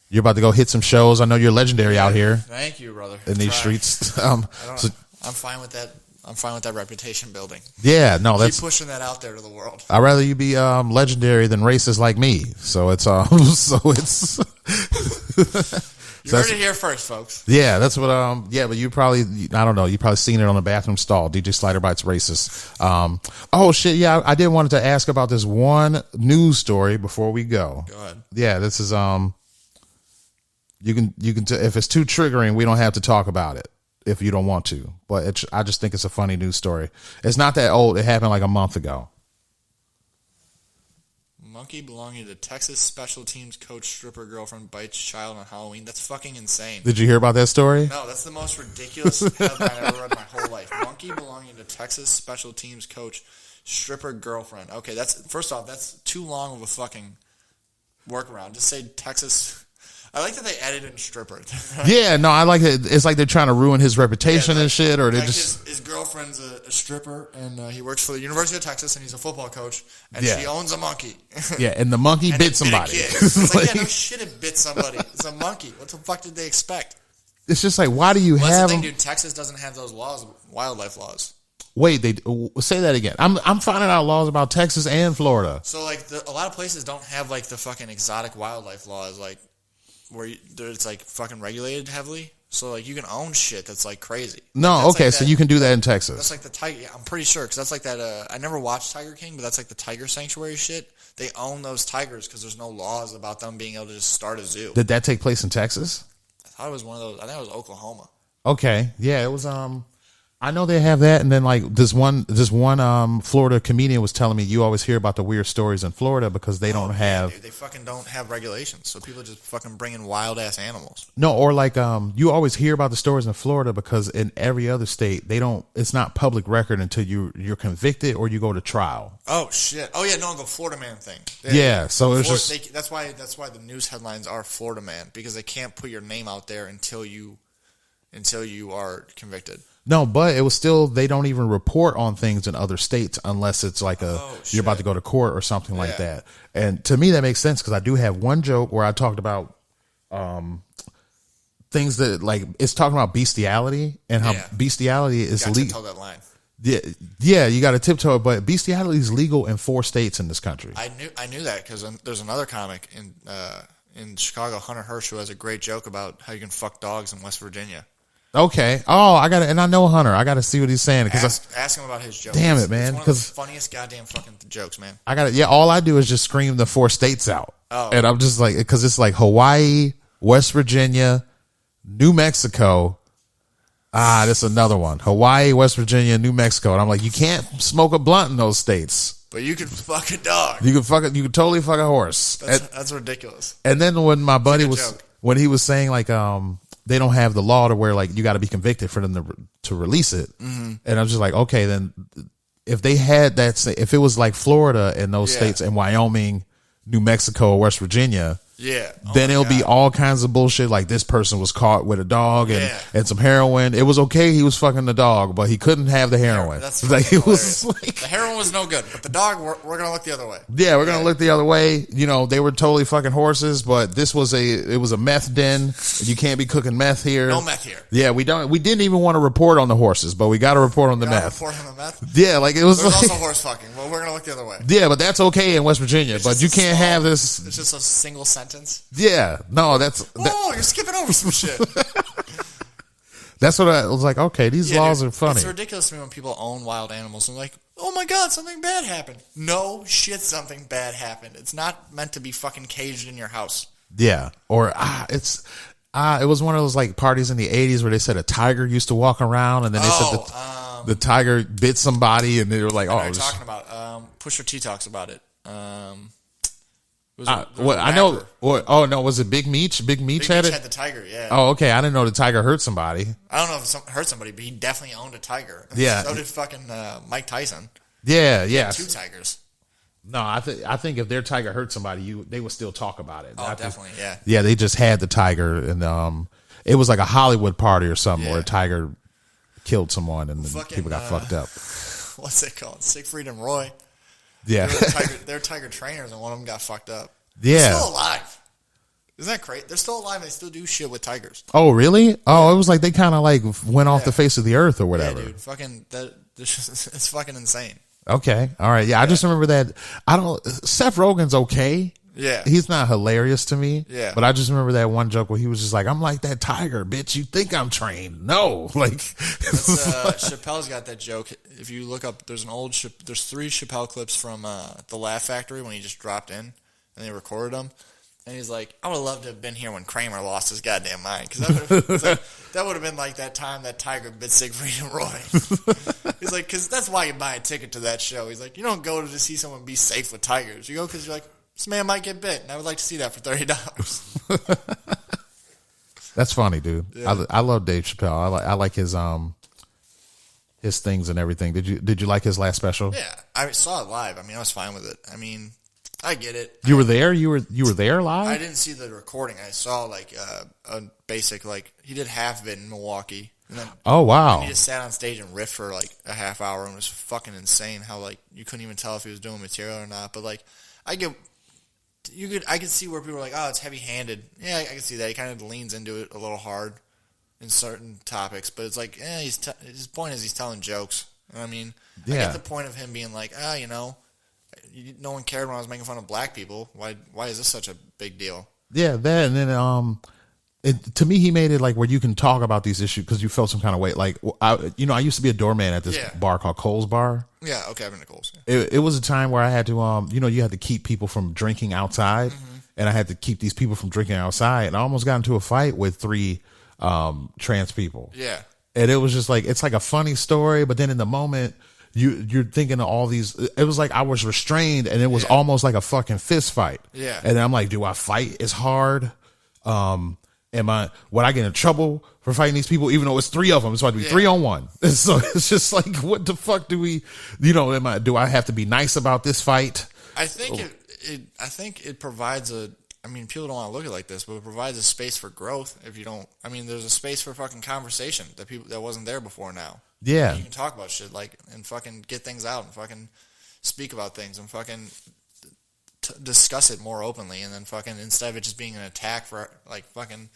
You're about to go hit some shows. I know you're legendary out here. Thank you, brother. In these streets. I'm fine with that. I'm fine with that reputation building. Yeah, no, keep pushing that out there to the world. I'd rather you be legendary than racist like me. So it's You heard it here first, folks. Yeah, that's what. But you probably, I don't know. You probably seen it on the bathroom stall. DJ Slider Bites racist. Oh shit. Yeah, I did wanted to ask about this one news story before we go. Go ahead. Yeah, this is You can if it's too triggering, we don't have to talk about it if you don't want to. But I just think it's a funny news story. It's not that old. It happened like a month ago. Monkey belonging to Texas special teams coach stripper girlfriend bites child on Halloween. That's fucking insane. Did you hear about that story? No, that's the most ridiculous headline I've ever read in my whole life. Monkey belonging to Texas special teams coach stripper girlfriend. Okay, first off, that's too long of a fucking workaround. Just say Texas. I like that they added in stripper. Yeah, no, I like it. It's like they're trying to ruin his reputation and shit, or they just his girlfriend's a stripper, and he works for the University of Texas, and he's a football coach, and she owns a monkey. Yeah, and the monkey bit somebody. It's like, yeah, no shit, it bit somebody. It's a monkey. What the fuck did they expect? It's just like, why do you have? That's the thing, dude. Texas doesn't have those laws, wildlife laws. Wait, they say that again. I'm finding out laws about Texas and Florida. So like, a lot of places don't have like the fucking exotic wildlife laws, like. Where it's like fucking regulated heavily, so like you can own shit that's like crazy. No, okay, like so you can do that in Texas. That's like the tiger. I'm pretty sure because that's like that. I never watched Tiger King, but that's like the tiger sanctuary shit. They own those tigers because there's no laws about them being able to just start a zoo. Did that take place in Texas? I thought it was one of those. I think it was Oklahoma. Okay, yeah, it was. I know they have that, and then like this one Florida comedian was telling me you always hear about the weird stories in Florida because they don't have. Dude, they fucking don't have regulations, so people just fucking bring in wild ass animals. No, or like you always hear about the stories in Florida because in every other state they don't. It's not public record until you're convicted or you go to trial. Oh shit! Oh yeah, no, the Florida man thing. Yeah, so it's just that's why the news headlines are Florida man, because they can't put your name out there until you are convicted. No, but it was still, they don't even report on things in other states unless it's like you're about to go to court or something like that. And to me, that makes sense because I do have one joke where I talked about things that like, it's talking about bestiality and how bestiality is legal. That line. Yeah, you got to tiptoe it, but bestiality is legal in 4 states in this country. I knew that because there's another comic in Chicago, Hunter Hirsch, who has a great joke about how you can fuck dogs in West Virginia. Okay. Oh, and I know Hunter. I got to see what he's saying. Ask him about his jokes. Damn it, man. It's one of the funniest goddamn fucking jokes, man. All I do is just scream the 4 states out. Oh. And I'm just like, because it's like Hawaii, West Virginia, New Mexico. That's another one. Hawaii, West Virginia, New Mexico. And I'm like, you can't smoke a blunt in those states. But you can fuck a dog. You can totally fuck a horse. That's ridiculous. And then when my buddy when he was saying like, they don't have the law to where like you got to be convicted for them to release it. Mm-hmm. And I'm just like, okay, then if they had that, if it was like Florida and those states and Wyoming, New Mexico, or West Virginia, then it'll be all kinds of bullshit. Like this person was caught with a dog and some heroin. It was okay. He was fucking the dog, but he couldn't have the heroin. That's like it was like, the heroin was no good, but the dog, we're gonna look the other way. Yeah, we're gonna look the other way. You know, they were totally fucking horses, but it was a meth den. You can't be cooking meth here. No meth here. Yeah, we didn't even want to report on the horses, but we got to report on the meth. Report on the meth. Yeah, like it was. There's like, also horse fucking. Well, we're gonna look the other way. Yeah, but that's okay in West Virginia. But you can't have this. It's just a single sentence. Yeah, no, you're skipping over some shit. That's what I was like. Okay, these laws are funny. It's ridiculous to me when people own wild animals and like, oh my god, something bad happened. No shit, something bad happened. It's not meant to be fucking caged in your house. Yeah, or it was one of those like parties in the 80s where they said a tiger used to walk around, and then they said the tiger bit somebody, and they were like, "Oh, you're talking about Pusha T talks about it." I know. Oh no, was it Big Meech? Big Meech had it. Had the tiger, yeah. Oh, okay. I didn't know the tiger hurt somebody. I don't know if it hurt somebody, but he definitely owned a tiger. Yeah. So did fucking Mike Tyson. Yeah. 2 tigers. No, I think if their tiger hurt somebody, they would still talk about it. Oh, definitely, yeah. Yeah, they just had the tiger, and it was like a Hollywood party or something where a tiger killed someone, and people got fucked up. What's it called? Siegfried and Roy. Yeah, they're tiger trainers, and one of them got fucked up. Yeah, they're still alive. Isn't that crazy? They're still alive. They still do shit with tigers. Oh, really? Oh, it was like they kind of like went off the face of the earth or whatever. Yeah, dude. Fucking it's fucking insane. Okay, all right. Yeah, I just remember that. Seth Rogen's okay. Yeah, he's not hilarious to me. Yeah, but I just remember that one joke where he was just like, "I'm like that tiger, bitch. You think I'm trained? No." Like Chappelle's got that joke. If you look up, there's 3 Chappelle clips from the Laugh Factory when he just dropped in and they recorded them. And he's like, I would have loved to have been here when Kramer lost his goddamn mind. Because that would have been like that time that tiger bit Siegfried and Roy. He's like, because that's why you buy a ticket to that show. He's like, you don't go to see someone be safe with tigers. You go because you're like, this man might get bit, and I would like to see that for $30. That's funny, dude. Yeah. I love Dave Chappelle. I like his things and everything. Did you like his last special? Yeah, I saw it live. I mean, I was fine with it. I mean, I get it. You were there? You were there live? I didn't see the recording. I saw like a basic, like he did half of it in Milwaukee. And then, oh wow! And he just sat on stage and riffed for like a half hour, and it was fucking insane. How like you couldn't even tell if he was doing material or not. But like I could see where people were like, oh, it's heavy-handed. Yeah, I can see that. He kind of leans into it a little hard in certain topics, but it's like, his point is he's telling jokes. I mean, I get the point of him being like, no one cared when I was making fun of black people. Why is this such a big deal? Yeah, that, and then to me, he made it like where you can talk about these issues because you felt some kind of way. Like, I used to be a doorman at this bar called Cole's Bar. Yeah, okay, I've been to Cole's. Yeah. It was a time where I had to, you had to keep people from drinking outside, and I had to keep these people from drinking outside, and I almost got into a fight with 3 trans people. Yeah. And it was just like, it's like a funny story, but then in the moment you're thinking of all these, it was like I was restrained and it was almost like a fucking fist fight. Yeah. And I'm like, do I fight? It's hard. Would I get in trouble for fighting these people, even though it's 3 of them? It's about to be 3-on-1. So it's just like, what the fuck do we, do I have to be nice about this fight? I think I think it provides people don't want to look at it like this, but it provides a space for growth. If you don't, there's a space for fucking conversation that wasn't there before now. Yeah. You can talk about shit and fucking get things out and fucking speak about things and fucking discuss it more openly, and then fucking instead of it just being an attack for like fucking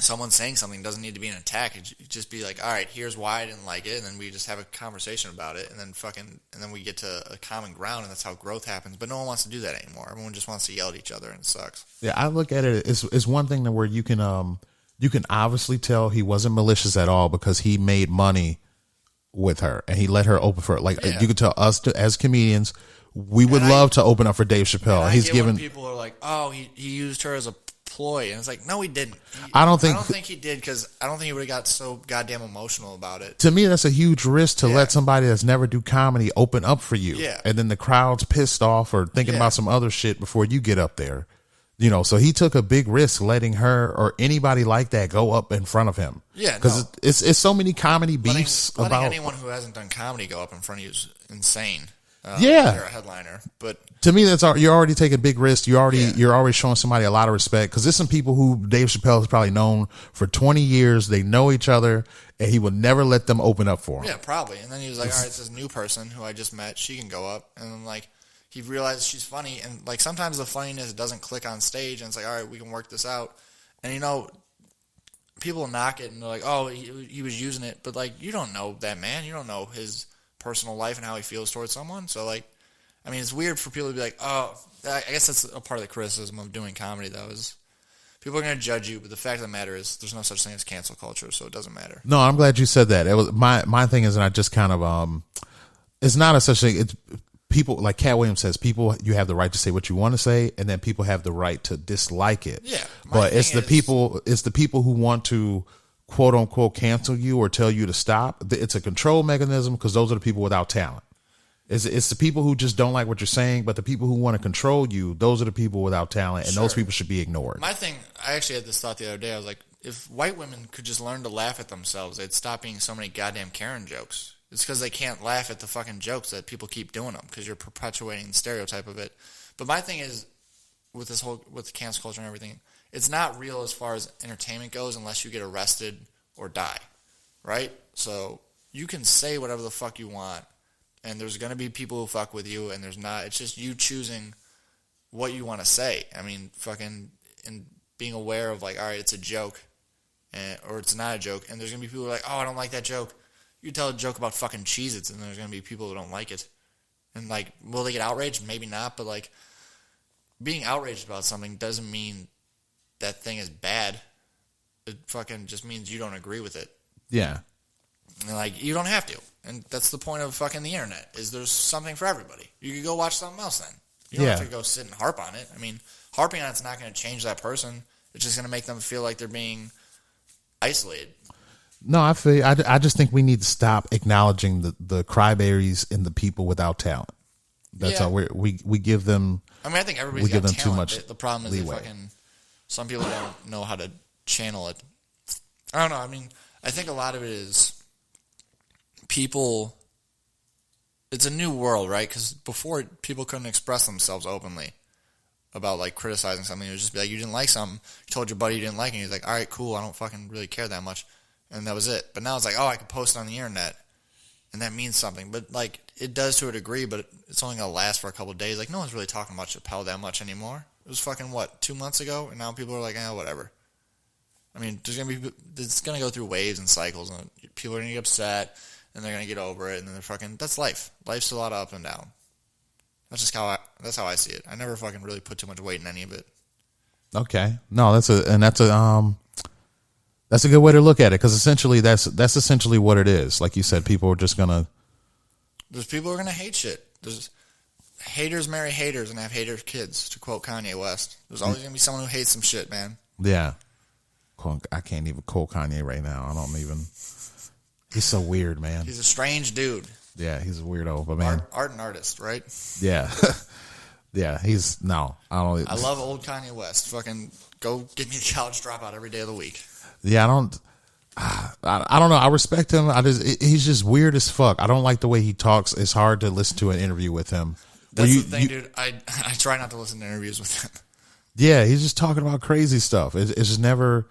someone saying something doesn't need to be an attack. It just be like, all right, here's why I didn't like it, and then we just have a conversation about it, and then we get to a common ground, and that's how growth happens. But no one wants to do that anymore. Everyone just wants to yell at each other, and it sucks. Yeah, I look at it as one thing where you can obviously tell he wasn't malicious at all because he made money with her and he let her open for it. Like you could tell us as comedians, we would love to open up for Dave Chappelle. He's given people are like, oh, he used her as a ploy, and it's like, no, he didn't. I don't think he did, because I don't think he would have got so goddamn emotional about it. To me, that's a huge risk to let somebody that's never do comedy open up for you. Yeah. And then the crowd's pissed off or thinking about some other shit before you get up there. So he took a big risk letting her or anybody like that go up in front of him. Yeah, because it's so many comedy beefs letting about anyone who hasn't done comedy go up in front of you is insane. You're a headliner, but to me, you're already taking big risks. You're already showing somebody a lot of respect, because there's some people who Dave Chappelle has probably known for 20 years. They know each other, and he would never let them open up for him. Yeah, probably. And then he was like, all right, it's this new person who I just met. She can go up. And then, like, he realized she's funny. And, like, sometimes the funniness doesn't click on stage. And it's like, all right, we can work this out. And, people knock it and they're like, oh, he was using it. But, like, you don't know that man. You don't know his personal life and how he feels towards someone. So, like, it's weird for people to be like, oh, I guess that's a part of the criticism of doing comedy, though, is people are going to judge you, but the fact of the matter is there's no such thing as cancel culture, so it doesn't matter. No, I'm glad you said that. It was my thing is, and I just kind of, it's not a such thing. It's people, like Cat Williams says, you have the right to say what you want to say, and then people have the right to dislike it. Yeah. But it's the people who want to quote unquote cancel you or tell you to stop. It's a control mechanism, because those are the people without talent. It's the people who just don't like what you're saying, but the people who want to control you, those are the people without talent, and those people should be ignored. My thing, I actually had this thought the other day. I was like, if white women could just learn to laugh at themselves, they'd stop being so many goddamn Karen jokes. It's because they can't laugh at the fucking jokes that people keep doing them, because you're perpetuating the stereotype of it. But my thing is, with the cancel culture and everything, it's not real as far as entertainment goes unless you get arrested or die, right? So you can say whatever the fuck you want, and there's going to be people who fuck with you, and there's not. It's just you choosing what you want to say. Fucking, and being aware of, like, all right, it's a joke, or it's not a joke, and there's going to be people who are like, oh, I don't like that joke. You tell a joke about fucking Cheez-Its, and there's going to be people who don't like it. And, like, will they get outraged? Maybe not, but, like, being outraged about something doesn't mean that thing is bad. It fucking just means you don't agree with it. Yeah. And, like, you don't have to. And that's the point of fucking the internet, is there's something for everybody. You could go watch something else then. You don't have to go sit and harp on it. Harping on it's not going to change that person. It's just going to make them feel like they're being isolated. No, I just think we need to stop acknowledging the crybabies and the people without talent. That's all we give them. I think everybody's got talent. Too much the problem is that some people don't know how to channel it. I don't know. I think a lot of it is people. It's a new world, right? Because before, people couldn't express themselves openly about, like, criticizing something. It would just be like, you didn't like something, you told your buddy you didn't like it, and he's like, all right, cool, I don't fucking really care that much. And that was it. But now it's like, oh, I can post it on the internet, and that means something. But, like, it does to a degree, but it's only going to last for a couple of days. Like, no one's really talking about Chappelle that much anymore. It was fucking, 2 months ago? And now people are like, whatever. It's going to go through waves and cycles, and people are going to get upset, and they're going to get over it, and then they're fucking, that's life. Life's a lot of up and down. That's how I see it. I never fucking really put too much weight in any of it. Okay. No, that's a good way to look at it, because essentially that's essentially what it is. Like you said, people are just gonna. There's people who are gonna hate shit. There's haters marry haters and have hater kids, to quote Kanye West. There's always gonna be someone who hates some shit, man. Yeah. I can't even quote Kanye right now. I don't even. He's so weird, man. He's a strange dude. Yeah, he's a weirdo, but man, art and artist, right? Yeah, yeah. I love old Kanye West. Fucking go get me the college dropout every day of the week. Yeah, I don't know. I respect him. He's just weird as fuck. I don't like the way he talks. It's hard to listen to an interview with him. That's the thing, dude. I try not to listen to interviews with him. Yeah, he's just talking about crazy stuff. It's just never.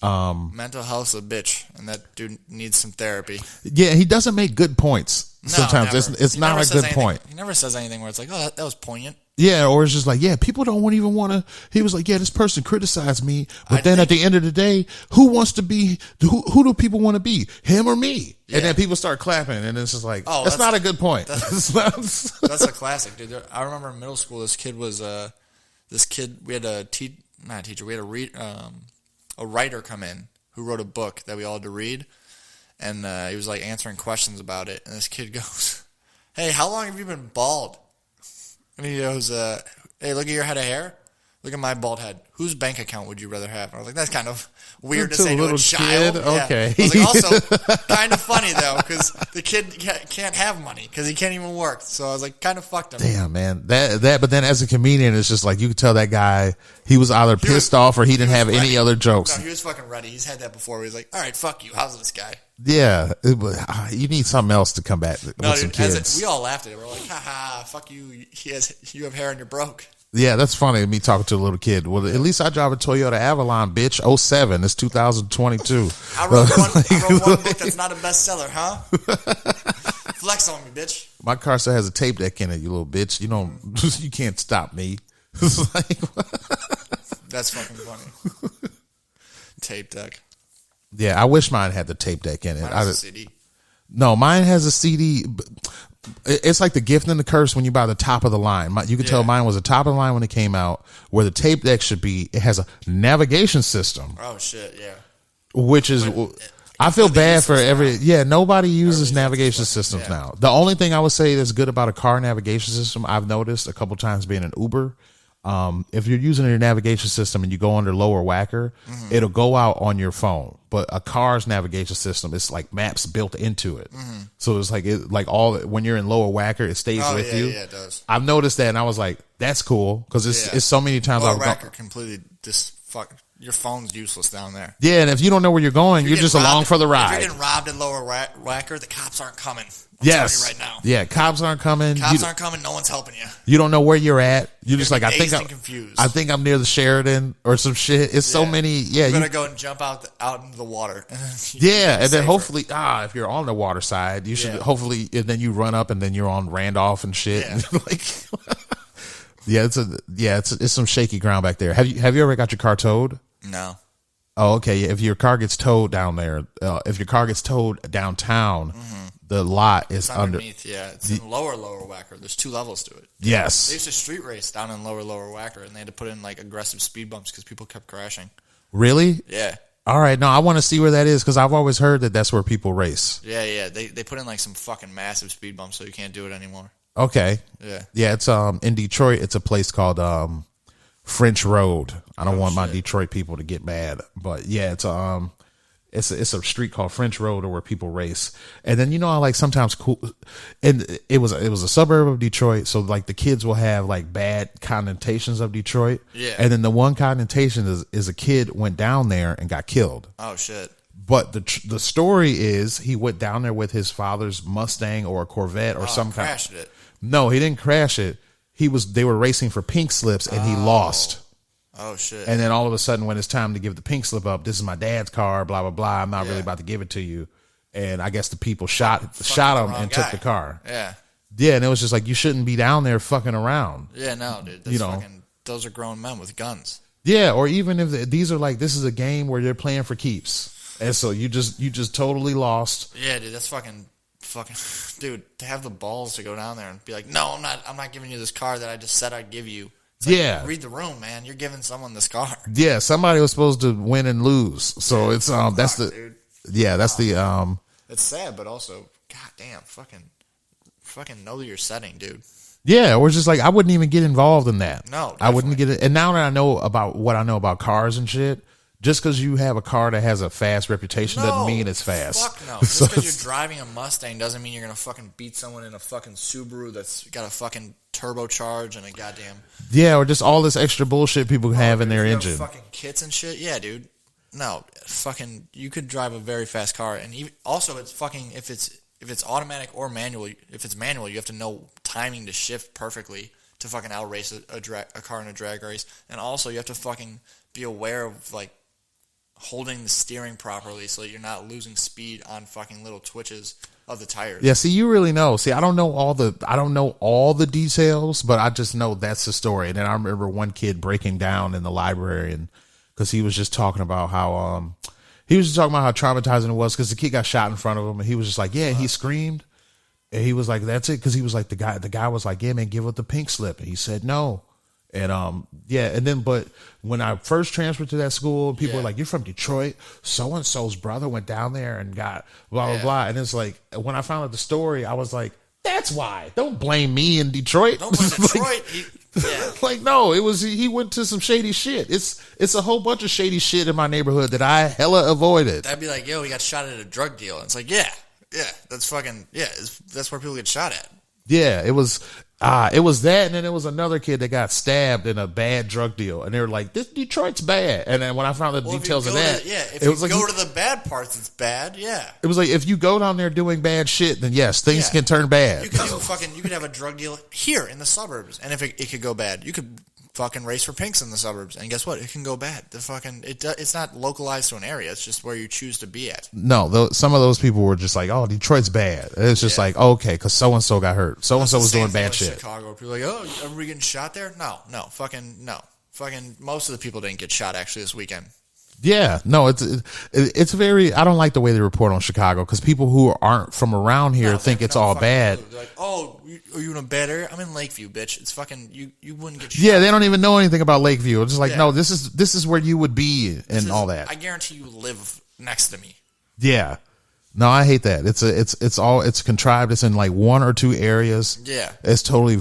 Mental health's a bitch, and that dude needs some therapy. Yeah, he doesn't make good points. Sometimes it's not a good point. He never says anything where it's like, oh, that was poignant. Yeah, or it's just like, yeah, people don't even want to. He was like, yeah, this person criticized me, but then at the end of the day, who do people want to be, him or me? Yeah. And then people start clapping, and it's just like, that's not a good point. That's a classic, dude. I remember in middle school, we had a writer come in who wrote a book that we all had to read, and he was like answering questions about it, and this kid goes, hey, how long have you been bald? And he goes, hey, look at your head of hair. Look at my bald head. Whose bank account would you rather have? And I was like, that's kind of weird to say to a child. Okay. Yeah. I was like, also kind of funny, though, because the kid can't have money because he can't even work. So I was like, kind of fucked him. Damn, man. But then as a comedian, it's just like, you could tell that guy, he was either pissed off or he didn't have any other jokes. No, he was fucking ready. He's had that before where he's like, all right, fuck you. How's this guy? Yeah. You need something else to come back with some kids. We all laughed at it. We're like, haha, fuck you. You have hair and you're broke. Yeah, that's funny, me talking to a little kid. Well, at least I drive a Toyota Avalon, bitch. 07. It's 2022. I wrote one book that's not a bestseller, huh? Flex on me, bitch. My car still has a tape deck in it, you little bitch. You can't stop me. That's fucking funny. Tape deck. Yeah, I wish mine had the tape deck in it. Mine has a CD. No, mine has a CD. It's like the gift and the curse when you buy the top of the line. You can tell mine was the top of the line when it came out. Where the tape deck should be, it has a navigation system. Oh shit, yeah. Which is, I feel bad for nobody uses navigation systems now. The only thing I would say that's good about a car navigation system, I've noticed a couple times being an Uber, if you're using your navigation system and you go under lower whacker, it'll go out on your phone. But a car's navigation system, it's like maps built into it. So it's like when you're in lower whacker, it stays with you. Yeah, it does. I've noticed that, and I was like, that's cool because it's so many times lower whacker completely just fuck. Your phone's useless down there. Yeah, and if you don't know where you're going, you're just along for the ride. If you're getting robbed in lower whacker, the cops aren't coming. I'm telling you right now. Yeah, cops aren't coming. Cops aren't coming. No one's helping you. You don't know where you're at. You're just like, confused. I think I'm near the Sheridan or some shit. It's so many. Yeah, you're gonna go and jump out into the water. And then hopefully, if you're on the water side, you should hopefully, and then you run up, and then you're on Randolph and shit. Yeah. It's some shaky ground back there. Have you ever got your car towed? No. Oh, okay. If your car gets towed down there, if your car gets towed downtown, the lot is underneath. It's in lower whacker. There's 2 levels to it. Yes. They used to street race down in lower whacker, and they had to put in like aggressive speed bumps because people kept crashing. Really? Yeah. All right. No, I want to see where that is because I've always heard that that's where people race. Yeah. They put in like some fucking massive speed bumps so you can't do it anymore. Okay. Yeah. Yeah. It's in Detroit. It's a place called French Road. I don't want my Detroit people to get mad, but yeah, it's a street called French Road where people race. And then I like sometimes and it was a suburb of Detroit, so like the kids will have like bad connotations of Detroit. Yeah. And then the one connotation is a kid went down there and got killed. Oh shit. But the story is he went down there with his father's Mustang or a Corvette or some kind. Crashed it. No, he didn't crash it. They were racing for pink slips and he lost. Oh shit. And then all of a sudden when it's time to give the pink slip up, this is my dad's car, blah blah blah. I'm not really about to give it to you. And I guess the people shot him and took the car. Yeah. Yeah, and it was just like you shouldn't be down there fucking around. Yeah, no, dude. Those are grown men with guns. Yeah, or even if this is a game where they're playing for keeps. And so you just totally lost. Yeah, dude, that's fucking dude, to have the balls to go down there and be like, no, I'm not giving you this car that I just said I'd give you. It's like, read the room, man. You're giving someone this car. Yeah, somebody was supposed to win and lose. So it's that's the dude. Yeah, that's the it's sad, but also goddamn fucking know your setting, dude. Yeah, or just like I wouldn't even get involved in that. No, definitely. I wouldn't get it. And now that I know about what I know about cars and shit, just because you have a car that has a fast reputation doesn't mean it's fast. Fuck no. Just because you're driving a Mustang doesn't mean you're going to fucking beat someone in a fucking Subaru that's got a fucking turbocharge and a goddamn... Yeah, or just all this extra bullshit people have in their engine. Fucking kits and shit. Yeah, dude. No, fucking, you could drive a very fast car, and even, also it's fucking, if it's automatic or manual, if it's manual, you have to know timing to shift perfectly to fucking outrace a car in a drag race, and also you have to fucking be aware of like holding the steering properly so that you're not losing speed on fucking little twitches of the tires. Yeah, see, you really know. See, I don't know all the details, but I just know that's the story. And then I remember one kid breaking down in the library, and because he was just talking about how traumatizing it was because the kid got shot in front of him, and he was just like, yeah, he screamed, and he was like, that's it, because he was like, the guy was like, yeah, man, give up the pink slip, and he said no. And yeah, and then but when I first transferred to that school, people were like, "You're from Detroit. So and so's brother went down there and got blah blah blah." And it's like when I found out the story, I was like, "That's why. Don't blame me in Detroit. Don't blame Detroit." Like no, it was he went to some shady shit. It's a whole bunch of shady shit in my neighborhood that I hella avoided. That'd be like, "Yo, he got shot at a drug deal." And it's like, yeah, that's fucking that's where people get shot at. Yeah, it was that, and then there was another kid that got stabbed in a bad drug deal, and they were like, "This Detroit's bad." And then when I found the details of that, if you go to the bad parts, it's bad. Yeah, it was like if you go down there doing bad shit, then yes, things can turn bad. You could have a drug deal here in the suburbs, and if it could go bad, you could fucking race for pinks in the suburbs, and guess what? It can go bad. It's not localized to an area. It's just where you choose to be at. No, some of those people were just like, "Oh, Detroit's bad." It's just like, okay, because so and so got hurt. So and so was doing bad shit. Chicago, people are like, "Oh, everybody getting shot there?" No, fucking no. Fucking most of the people didn't get shot actually this weekend. Yeah, no, it's very. I don't like the way they report on Chicago because people who aren't from around here think it's all bad. They're like, "Oh, are you in a bad area? I'm in Lakeview, bitch. It's fucking you wouldn't get shot." Yeah, they don't even know anything about Lakeview. It's just like, no, this is where you would be and all that. I guarantee you live next to me. Yeah, no, I hate that. It's contrived. It's in like one or two areas. Yeah, it's totally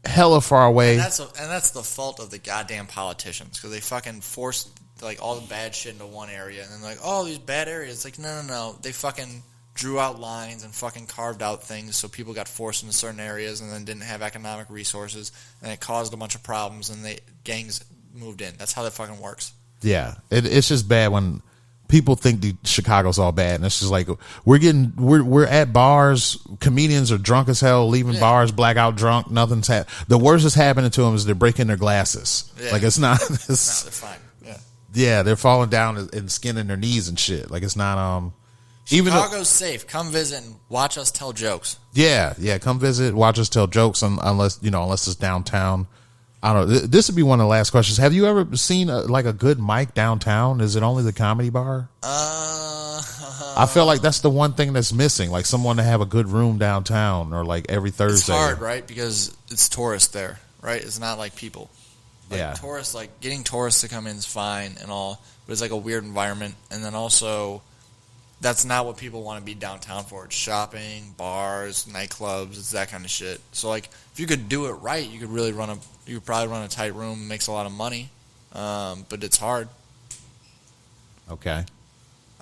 hella far away. And that's the fault of the goddamn politicians because they fucking forced like all the bad shit into one area, and then like, oh, these bad areas. It's like, no. They fucking drew out lines and fucking carved out things so people got forced into certain areas and then didn't have economic resources, and it caused a bunch of problems, and gangs moved in. That's how that fucking works. Yeah, it's just bad when people think Chicago's all bad, and it's just like we're at bars, comedians are drunk as hell, leaving bars blackout drunk. Nothing's the worst that's happening to them is they're breaking their glasses. Yeah. Like it's not. No, they're fine. Yeah, they're falling down and skinning their knees and shit. Like it's not Chicago's safe. Come visit and watch us tell jokes. Yeah, come visit, watch us tell jokes unless it's downtown. I don't know. This would be one of the last questions. Have you ever seen a good mic downtown? Is it only the Comedy Bar? I feel like that's the one thing that's missing, like someone to have a good room downtown or like every Thursday. It's hard, right? Because it's tourists there, right? It's not like people. Tourists, like getting tourists to come in is fine and all, but it's like a weird environment. And then also, that's not what people want to be downtown for. It's shopping, bars, nightclubs. It's that kind of shit. So like, if you could do it right, you could really you could probably run a tight room, makes a lot of money, but it's hard. Okay.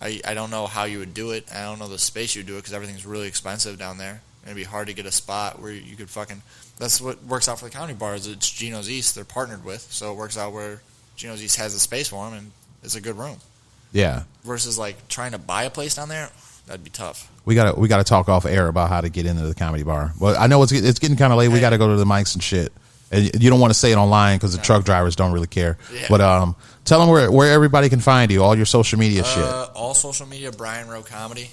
I don't know how you would do it. I don't know the space you would do it because everything's really expensive down there. It'd be hard to get a spot where you could fucking. That's what works out for the Comedy Bars. It's Gino's East. They're partnered with, so it works out where Gino's East has the space for them, and it's a good room. Yeah. Versus like trying to buy a place down there, that'd be tough. We gotta talk off air about how to get into the Comedy Bar. Well, I know it's getting kind of late. We gotta go to the mics and shit. And you don't want to say it online because the truck drivers don't really care. Yeah. But tell them where everybody can find you, all your social media shit. All social media, Brain Roe Comedy.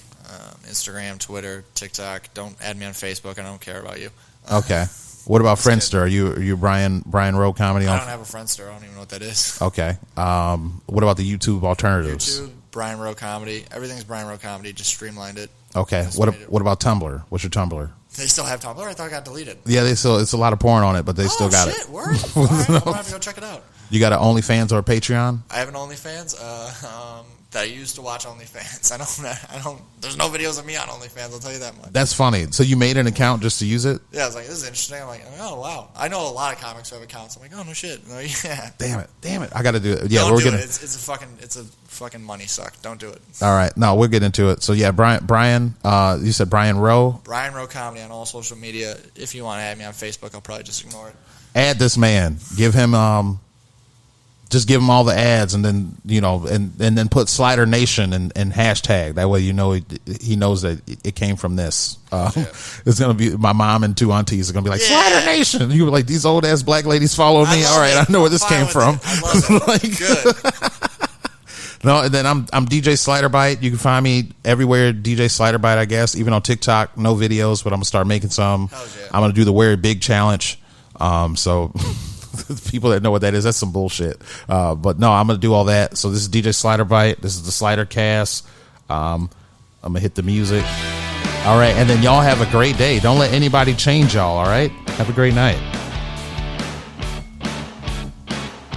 Instagram, Twitter, TikTok. Don't add me on Facebook. I don't care about you. Okay. What about Friendster? Are you Brian Roe Comedy? I don't have a Friendster. I don't even know what that is. Okay. What about the YouTube alternatives? YouTube, Brian Roe Comedy. Everything's Brian Roe Comedy. Just streamlined it. Okay. What about Tumblr? What's your Tumblr? They still have Tumblr? I thought it got deleted. Yeah, it's a lot of porn on it, but they still got it. Word? All right, I'm going to have to go check it out. You got an OnlyFans or a Patreon? I have an OnlyFans. that I used to watch OnlyFans. I don't. There's no videos of me on OnlyFans. I'll tell you that much. That's funny. So you made an account just to use it? Yeah, I was like, this is interesting. I'm like, oh wow. I know a lot of comics who have accounts. I'm like, oh no shit. I'm like, yeah. Damn it. I got to do it. Yeah, Don't we're do gonna. it. It's a fucking money suck. Don't do it. All right, no, we'll get into it. So yeah, Brian, you said Brian Roe. Brian Roe Comedy on all social media. If you want to add me on Facebook, I'll probably just ignore it. Add this man. Give him just give him all the ads, and then and then put Slider Nation and hashtag. That way he knows that it came from this. It's gonna be my mom and 2 aunties are gonna be like Slider Nation. You were like, these old ass black ladies follow me. All right, I know where this came from. I love it. Good. No, and then I'm DJ Slider Bite. You can find me everywhere, DJ Slider Bite, I guess. Even on TikTok, no videos, but I'm gonna start making some. Hell yeah. I'm gonna do the Wear Big challenge. So people that know what that is, that's some bullshit. But no, I'm gonna do all that. So this is DJ Slider Bite. This is the Slider Cast. I'm gonna hit the music. All right, and then y'all have a great day. Don't let anybody change y'all. All right, have a great night.